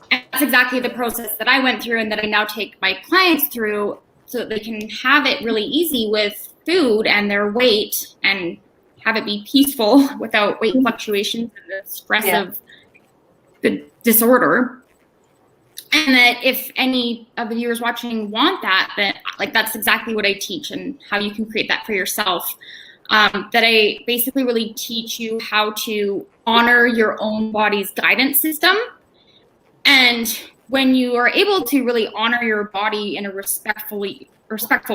And that's exactly the process that I went through and that I now take my clients through so that they can have it really easy with food and their weight and have it be peaceful without weight fluctuations and the stress of the disorder. And that if any of the viewers watching want that, like that's exactly what I teach and how you can create that for yourself. That I basically really teach you how to honor your own body's guidance system. And when you are able to really honor your body in a respectful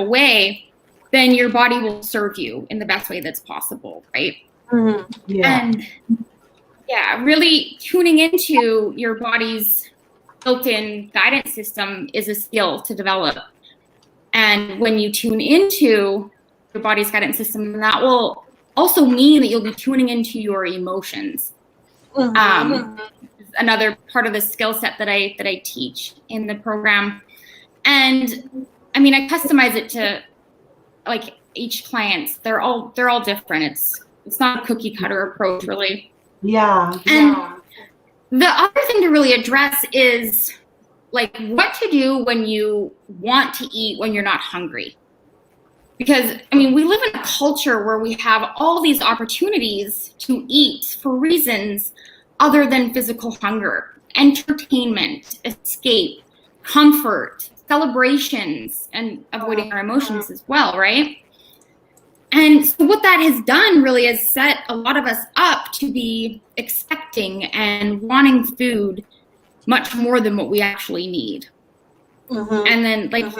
way, then your body will serve you in the best way that's possible, right? Mm-hmm. Yeah. And yeah, really tuning into your body's built-in guidance system is a skill to develop. And when you tune into your body's guidance system, that will also mean that you'll be tuning into your emotions. Mm-hmm. Another part of the skill set that I teach in the program. And I mean, I customize it to like each client. They're all different. It's not a cookie cutter approach, really. Yeah. And the other thing to really address is like what to do when you want to eat when you're not hungry. Because, I mean, we live in a culture where we have all these opportunities to eat for reasons other than physical hunger, entertainment, escape, comfort, celebrations, and avoiding our emotions as well, right? And so what that has done really is set a lot of us up to be expecting and wanting food much more than what we actually need. Mm-hmm. And then like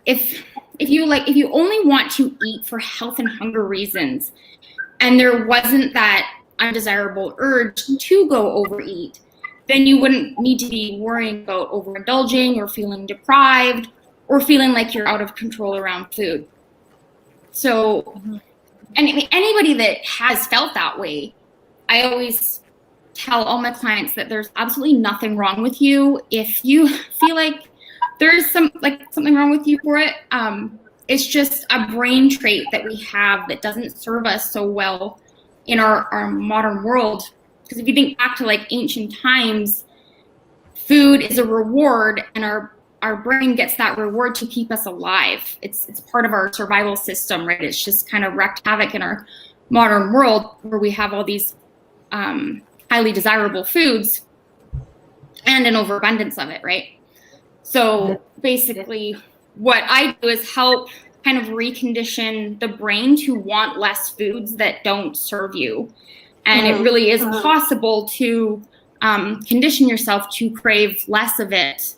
if you only want to eat for health and hunger reasons and there wasn't that undesirable urge to go overeat, then you wouldn't need to be worrying about overindulging or feeling deprived or feeling like you're out of control around food. So, and anybody that has felt that way, I always tell all my clients that there's absolutely nothing wrong with you. If you feel like there's something wrong with you for it, it's just a brain trait that we have that doesn't serve us so well in our modern world. Because if you think back to like ancient times, food is a reward, and our brain gets that reward to keep us alive. It's part of our survival system, right? It's just kind of wreaked havoc in our modern world where we have all these highly desirable foods and an overabundance of it, right? So basically what I do is help kind of recondition the brain to want less foods that don't serve you. And it really is possible to condition yourself to crave less of it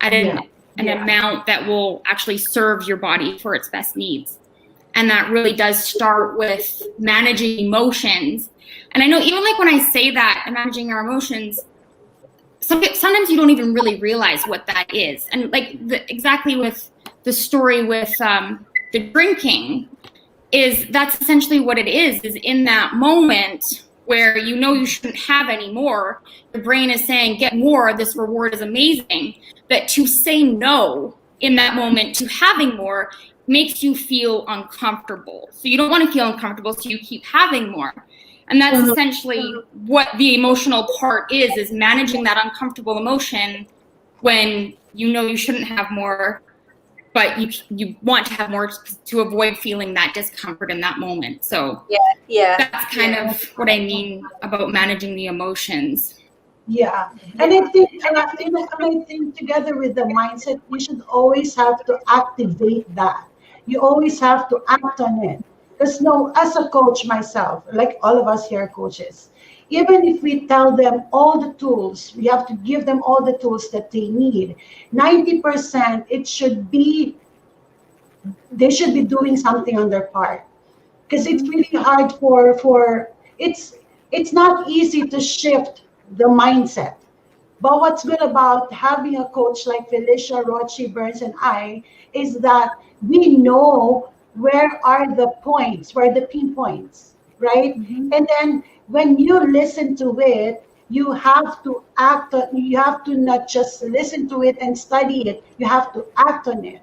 at an amount that will actually serve your body for its best needs. And that really does start with managing emotions. And I know even like when I say that, and managing our emotions, sometimes you don't even really realize what that is. And like exactly with the story with the drinking, that's essentially what it is in that moment where you know you shouldn't have any more, the brain is saying, get more, this reward is amazing. That to say no in that moment to having more makes you feel uncomfortable. So you don't want to feel uncomfortable, so you keep having more. And that's essentially what the emotional part is managing that uncomfortable emotion when you know you shouldn't have more, but you want to have more to avoid feeling that discomfort in that moment. So Yeah. that's kind of what I mean about managing the emotions. Yeah, and I think together with the mindset, you should always have to activate that. You always have to act on it. Because no, as a coach myself, like all of us here are coaches, even if we tell them all the tools, we have to give them all the tools that they need. 90%, they should be doing something on their part, because it's really hard for it's not easy to shift the mindset. But what's good about having a coach like Phylicia, Rochi, Burns, and I is that we know where the pinpoints, right? And then when you listen to it, you have to you have to not just listen to it and study it, you have to act on it.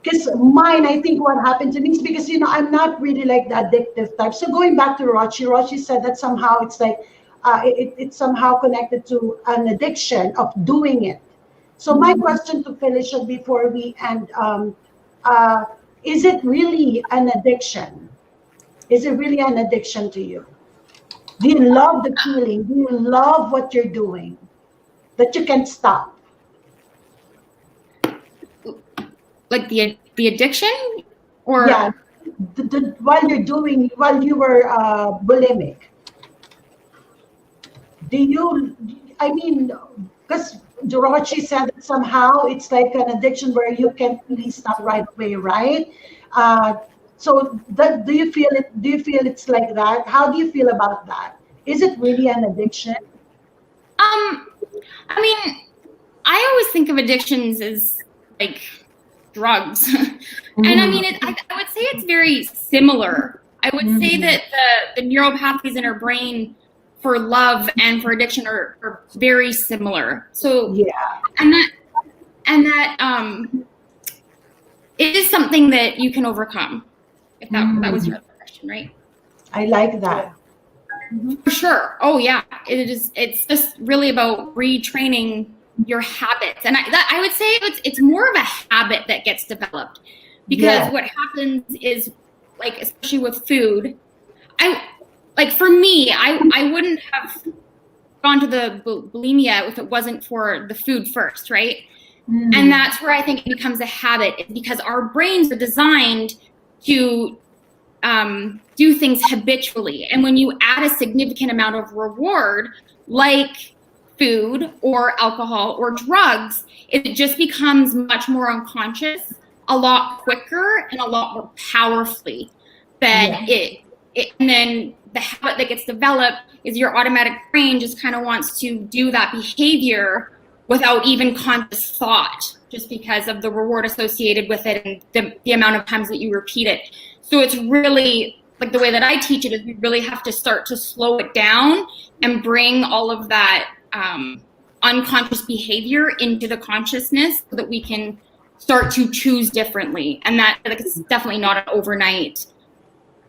Because mine, I think what happened to me is because, I'm not really like the addictive type. So going back to Rochi said that somehow it's like, it's somehow connected to an addiction of doing it. So my question to Felicia before we end, uh, is it really an addiction? Is it really an addiction to you? Do you love the feeling? Do you love what you're doing that you can't stop? Like the addiction, or Yeah, while you were bulimic, do you, I mean, because Jorochi said that somehow it's like an addiction where you can't really stop right away, right? Uh, so do you feel it's like that? How do you feel about that? Is it really an addiction? I mean, I always think of addictions as like drugs. And I mean, I would say it's very similar. I would say that the neural pathways in our brain for love and for addiction are very similar. So Yeah. and that it is something that you can overcome. If that was your other question, right? I like that. For sure. Oh yeah, it's just really about retraining your habits, and I would say it's more of a habit that gets developed, because what happens is, like, especially with food, for me, I wouldn't have gone to the bulimia if it wasn't for the food first, right? And that's where I think it becomes a habit, because our brains are designed to do things habitually. And when you add a significant amount of reward, like food or alcohol or drugs, it just becomes much more unconscious, a lot quicker, and a lot more powerfully than and then the habit that gets developed is your automatic brain just kind of wants to do that behavior without even conscious thought, just because of the reward associated with it and the amount of times that you repeat it. So it's really, like, the way that I teach it is we really have to start to slow it down and bring all of that unconscious behavior into the consciousness so that we can start to choose differently. And that, like, it's definitely not an overnight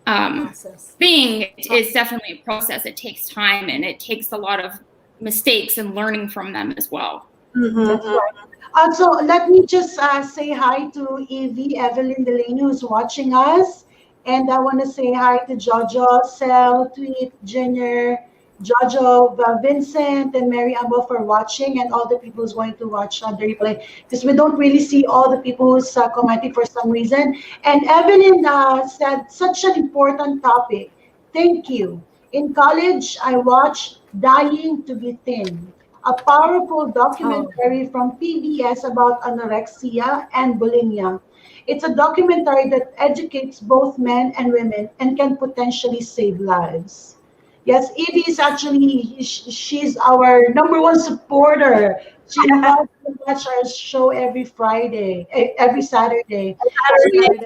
thing. It's definitely a process. It takes time, and it takes a lot of mistakes and learning from them as well. That's right. So let me just say hi to Evie, Evelyn Delaney, who's watching us. And I want to say hi to Jojo, Sel, Tweet, Junior, Jojo, Vincent, and Mary Ambo for watching, and all the people who's going to watch the replay. Because we don't really see all the people who's commenting for some reason. And Evelyn said, such an important topic. Thank you. In college, I watched Dying to be Thin, a powerful documentary from PBS about anorexia and bulimia. It's a documentary that educates both men and women and can potentially save lives. Yes, Evie is actually, she's our number one supporter. She loves to watch our show every Friday, every Saturday.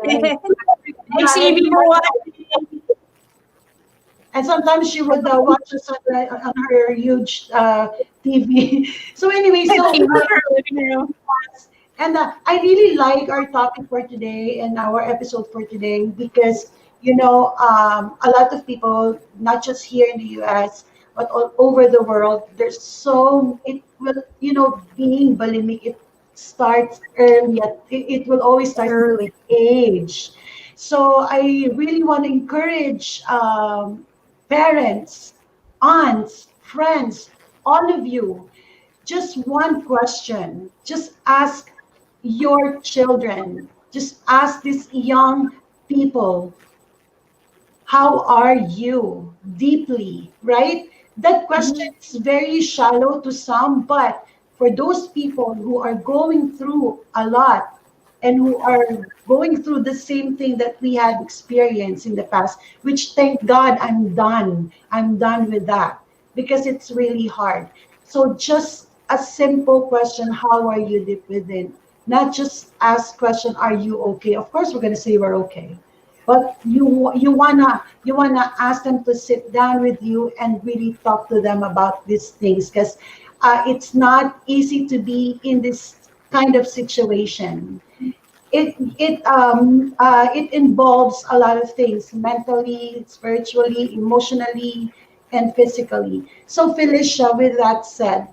Thanks, Evie, for watching. And sometimes she would watch us on her huge TV. So anyway, and I really like our topic for today and our episode for today, because a lot of people, not just here in the U.S., but all over the world, there's so, it will, you know, being bulimic, it starts early. It will always start at Early. age. So I really want to encourage parents, aunts, friends, all of you, just one question. Just ask your children, just ask these young people, how are you deeply, right? That question is very shallow to some, but for those people who are going through a lot and who are going through the same thing that we had experienced in the past, which thank God I'm done with that because it's really hard. So just a simple question, how are you deep within? Not just ask question, are you okay? Of course we're going to say we're okay, but you wanna ask them to sit down with you and really talk to them about these things, because it's not easy to be in this kind of situation. It involves a lot of things, mentally, spiritually, emotionally, and physically. So Felicia, with that said,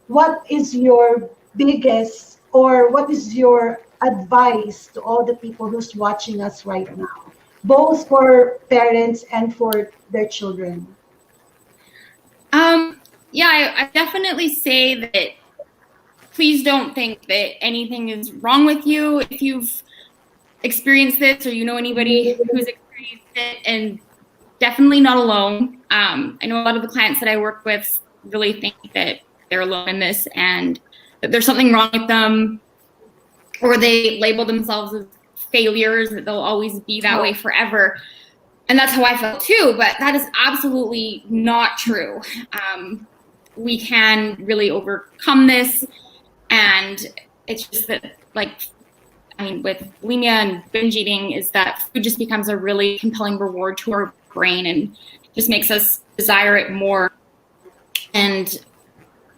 what is your biggest, or what is your advice to all the people who's watching us right now, both for parents and for their children? Yeah, I definitely say that please don't think that anything is wrong with you if you've experienced this or you know anybody who's experienced it, and definitely not alone. I know a lot of the clients that I work with really think that they're alone in this and that there's something wrong with them, or they label themselves as failures, that they'll always be that way forever. And that's how I felt too, but that is absolutely not true. We can really overcome this, and it's just that, like, I mean, with bulimia and binge eating, is that food just becomes a really compelling reward to our brain and just makes us desire it more. And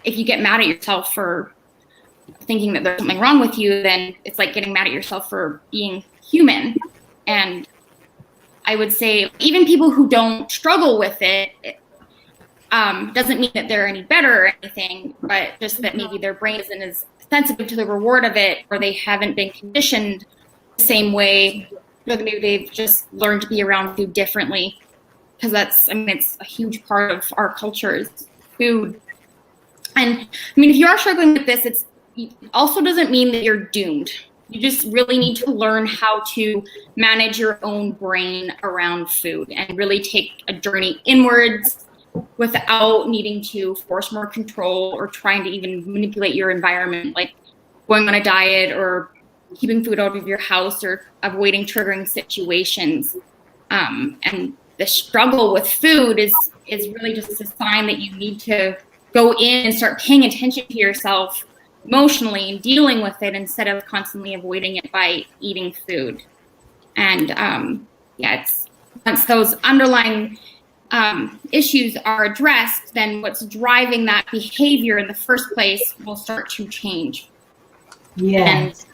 if you get mad at yourself for thinking that there's something wrong with you, then it's like getting mad at yourself for being human. And I would say even people who don't struggle with it, doesn't mean that they're any better or anything, but just that maybe their brain isn't as sensitive to the reward of it, or they haven't been conditioned the same way, or maybe they've just learned to be around food differently, because that's, I mean, it's a huge part of our culture is food. And I mean, if you are struggling with this, it also doesn't mean that you're doomed. You just really need to learn how to manage your own brain around food and really take a journey inwards without needing to force more control or trying to even manipulate your environment, like going on a diet or keeping food out of your house or avoiding triggering situations. And the struggle with food is really just a sign that you need to go in and start paying attention to yourself emotionally and dealing with it instead of constantly avoiding it by eating food. And it's once those underlying issues are addressed, then what's driving that behavior in the first place will start to change. Yes.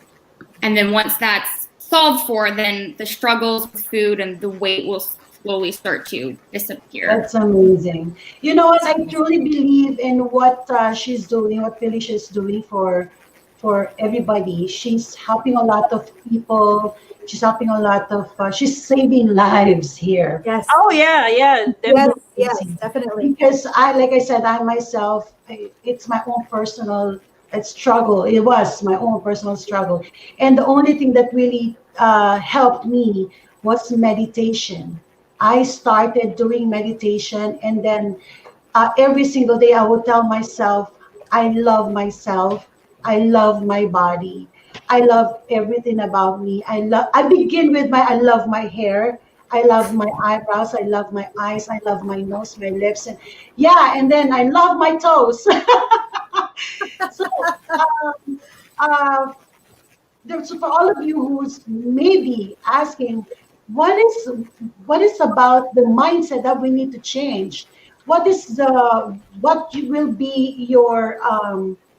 And then once that's solved for, then the struggles with food and the weight will slowly start to disappear. That's amazing. You know what? I truly believe in what she's doing, what Phylicia is doing for everybody. She's helping a lot of people. She's helping a lot of. She's saving lives here. Yes. Oh yeah, yeah. Yes, definitely. Because like I said, I myself, it's my own personal struggle. It was my own personal struggle, and the only thing that really helped me was meditation. I started doing meditation, and then every single day I would tell myself, I love myself. I love my body. I love everything about me. I begin with I love my hair. I love my eyebrows. I love my eyes. I love my nose, my lips, and then I love my toes. So, uh, for all of you who's maybe asking, what is about the mindset that we need to change? What will be your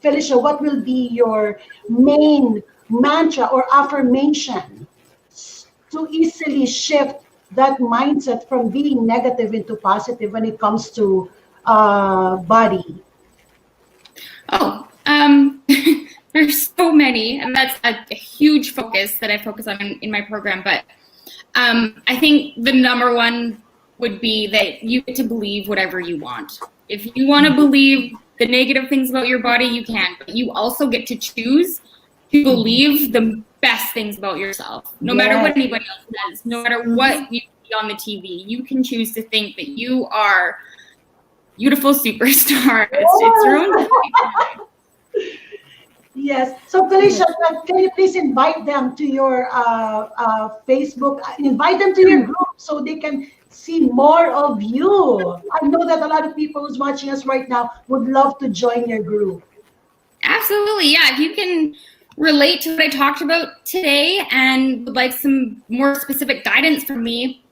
Phylicia? What will be your main mantra or affirmation to easily shift that mindset from being negative into positive when it comes to body? Oh, there's so many, and that's a huge focus that I focus on in my program. But I think the number one would be that you get to believe whatever you want. If you want to believe the negative things about your body, you can, but you also get to choose to believe the best things about yourself, no matter what anybody else says, no matter what you see on the TV. You can choose to think that you are beautiful superstar. It's your own choice. Yes. So, Phylicia, can you please invite them to your Facebook? Invite them to your group so they can see more of you. I know that a lot of people who's watching us right now would love to join your group. Absolutely. Yeah. If you can relate to what I talked about today and would like some more specific guidance from me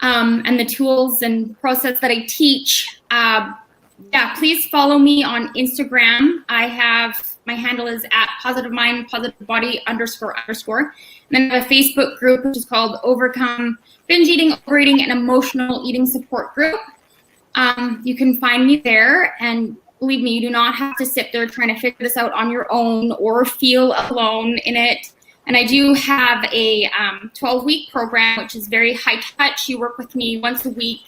and the tools and process that I teach, yeah, please follow me on Instagram. My handle is at positive mind, positive body __. And then I have a Facebook group, which is called Overcome Binge Eating, Overeating, and Emotional Eating Support Group. You can find me there, and believe me, you do not have to sit there trying to figure this out on your own or feel alone in it. And I do have a 12-week program, which is very high touch. You work with me once a week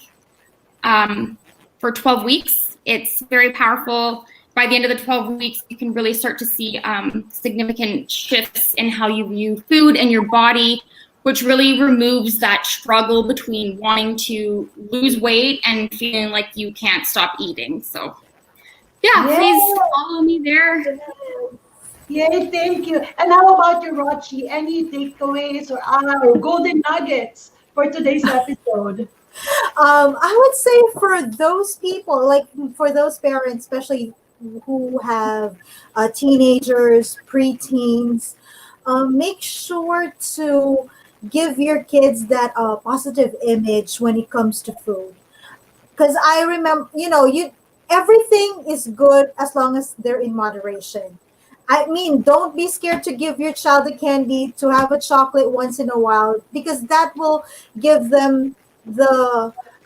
for 12 weeks. It's very powerful. By the end of the 12 weeks, you can really start to see significant shifts in how you view food and your body, which really removes that struggle between wanting to lose weight and feeling like you can't stop eating. So, yeah, please follow me there. Yay, thank you. And how about you, Rochi? Any takeaways or golden nuggets for today's episode? I would say for those people, like for those parents, especially who have teenagers, preteens, make sure to give your kids that positive image when it comes to food. Because I remember, everything is good as long as they're in moderation. I mean, don't be scared to give your child a candy, to have a chocolate once in a while, because that will give them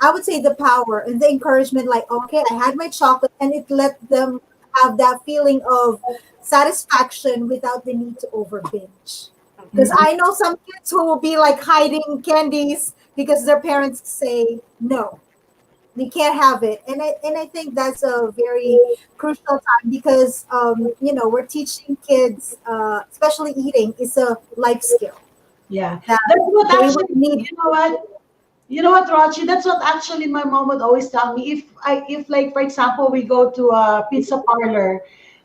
I would say the power and the encouragement, like, okay, I had my chocolate, and it let them have that feeling of satisfaction without the need to over binge. Because I know some kids who will be like hiding candies because their parents say no, they can't have it, and I think that's a very crucial time, because we're teaching kids, especially eating is a life skill. Yeah, That that's what they actually. would need. You know what, Rochi? That's what actually my mom would always tell me. If like, for example, we go to a pizza parlor,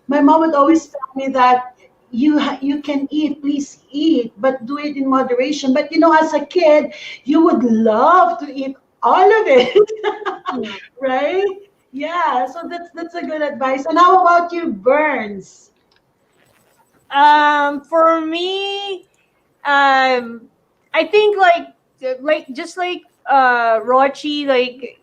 my mom would always tell me that you can eat, please eat, but do it in moderation. But as a kid, you would love to eat all of it, right? Yeah. So that's a good advice. And how about you, Burns? For me, I think just like Rochi, like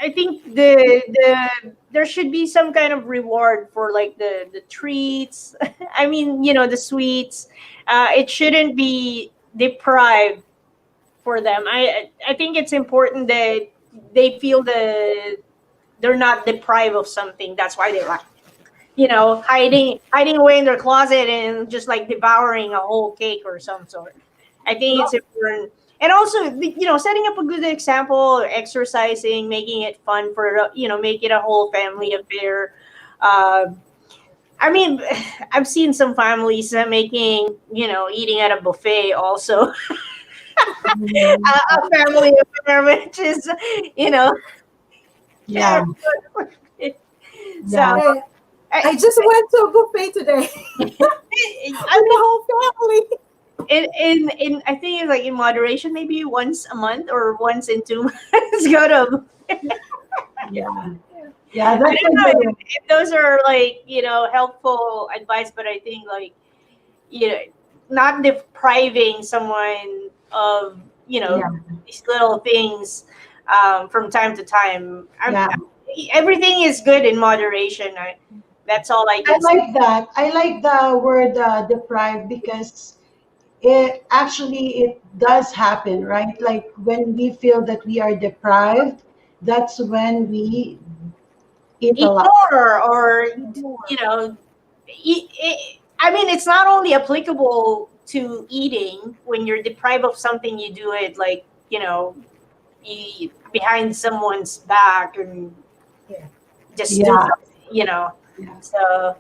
I think there should be some kind of reward for like the treats. I mean, the sweets. It shouldn't be deprived for them. I think it's important that they feel they're not deprived of something. That's why they like hiding away in their closet and just like devouring a whole cake or some sort. I think it's important. And also, setting up a good example, exercising, making it fun for, make it a whole family affair. I mean, I've seen some families making, eating at a buffet also a family affair, which is, Yeah. so Hey, I just went to a buffet today. I The whole family. in I think it's like in moderation, maybe once a month or once in 2 months. Go to. Yeah. Yeah. I That's don't a know good. if those are like helpful advice, but I think like not depriving someone of Yeah. these little things from time to time. Yeah. Everything is good in moderation. That's all I I can say. like that. I like the word deprived, because it does happen, right? Like when we feel that we are deprived, that's when we Eat a eat lot. more, or you know, I mean, it's not only applicable to eating. When you're deprived of something, you do it like, behind someone's back, and Yeah. just do Yeah. something. Yeah. So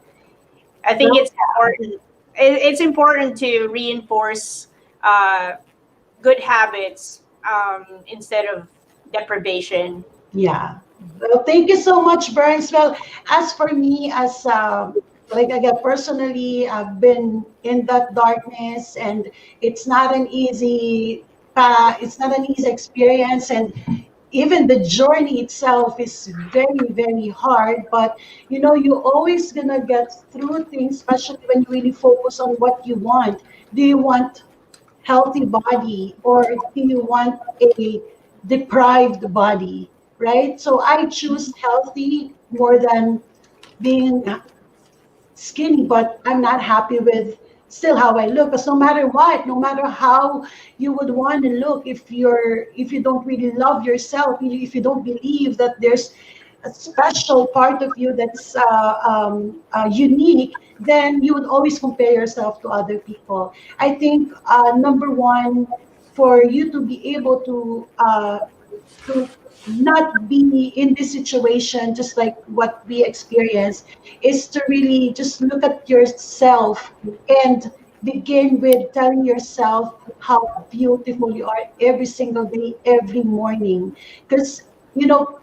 I think Well, it's important. It's important to reinforce uh, good habits, instead of deprivation. yeah. Well, thank you so much, Burns. Well, as for me, as like again, personally, I've been in that darkness, and it's not an easy it's not an easy experience, and even the journey itself is very, very hard. But you're always gonna get through things, especially when you really focus on what you want. Do you want healthy body, or do you want a deprived body, right? So I choose healthy more than being skinny, but I'm not happy with still how I look. Because no matter what, no matter how you would want to look, if you don't really love yourself, if you don't believe that there's a special part of you that's unique, then you would always compare yourself to other people. I think number one, for you to be able to not be in this situation, just like what we experience, is to really just look at yourself and begin with telling yourself how beautiful you are every single day, every morning. Because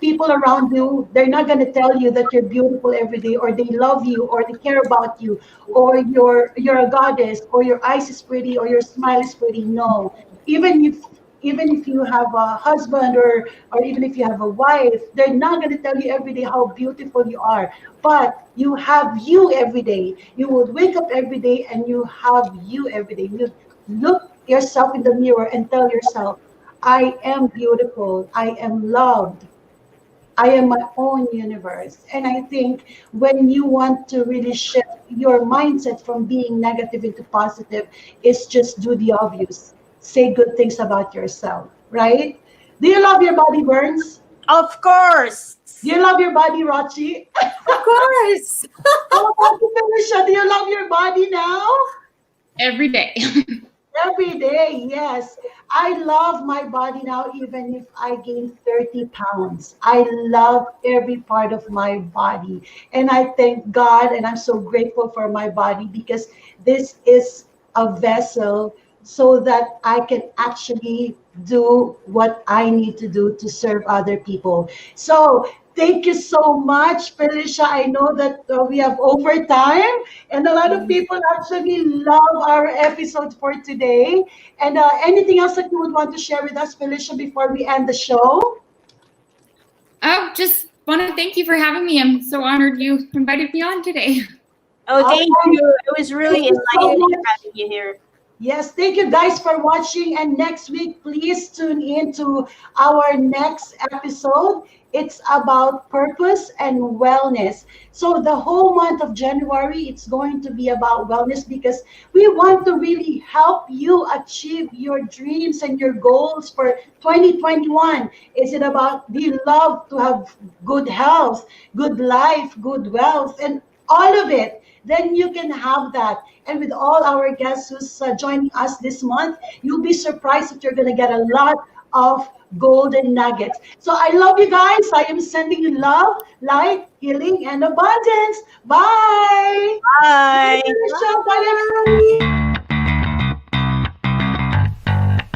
people around you, they're not going to tell you that you're beautiful every day, or they love you, or they care about you, or you're a goddess, or your eyes is pretty, or your smile is pretty. No. Even if you have a husband, or even if you have a wife, they're not going to tell you every day how beautiful you are. But you have you every day. You would wake up every day and you have you every day. You look yourself in the mirror and tell yourself, I am beautiful. I am loved. I am my own universe. And I think when you want to really shift your mindset from being negative into positive, is just do the obvious. Say good things about yourself, right? Do you love your body, Burns? Of course. Do you love your body, Rochi? Of course. How about you, Felicia? Do you love your body now? Every day. Every day, yes. I love my body now, even if I gain 30 pounds. I love every part of my body. And I thank God, and I'm so grateful for my body, because this is a vessel so that I can actually do what I need to do to serve other people. So, thank you so much, Felicia. I know that we have overtime, and a lot of people actually love our episode for today. And anything else that you would want to share with us, Felicia, before we end the show? Oh, just want to thank you for having me. I'm so honored you invited me on today. Oh, All thank right. you. It was Thank really you so enlightening much. having you here. Yes, thank you guys for watching. And next week, please tune in to our next episode. It's about purpose and wellness. So, the whole month of January, it's going to be about wellness, because we want to really help you achieve your dreams and your goals for 2021. Is it about, do you love to have good health, good life, good wealth, and all of it? Then you can have that. And with all our guests who's joining us this month, you'll be surprised that you're going to get a lot of golden nuggets. So I love you guys. I am sending you love, light, healing, and abundance. Bye. Bye. Bye, Felicia. Bye, everyone. Bye.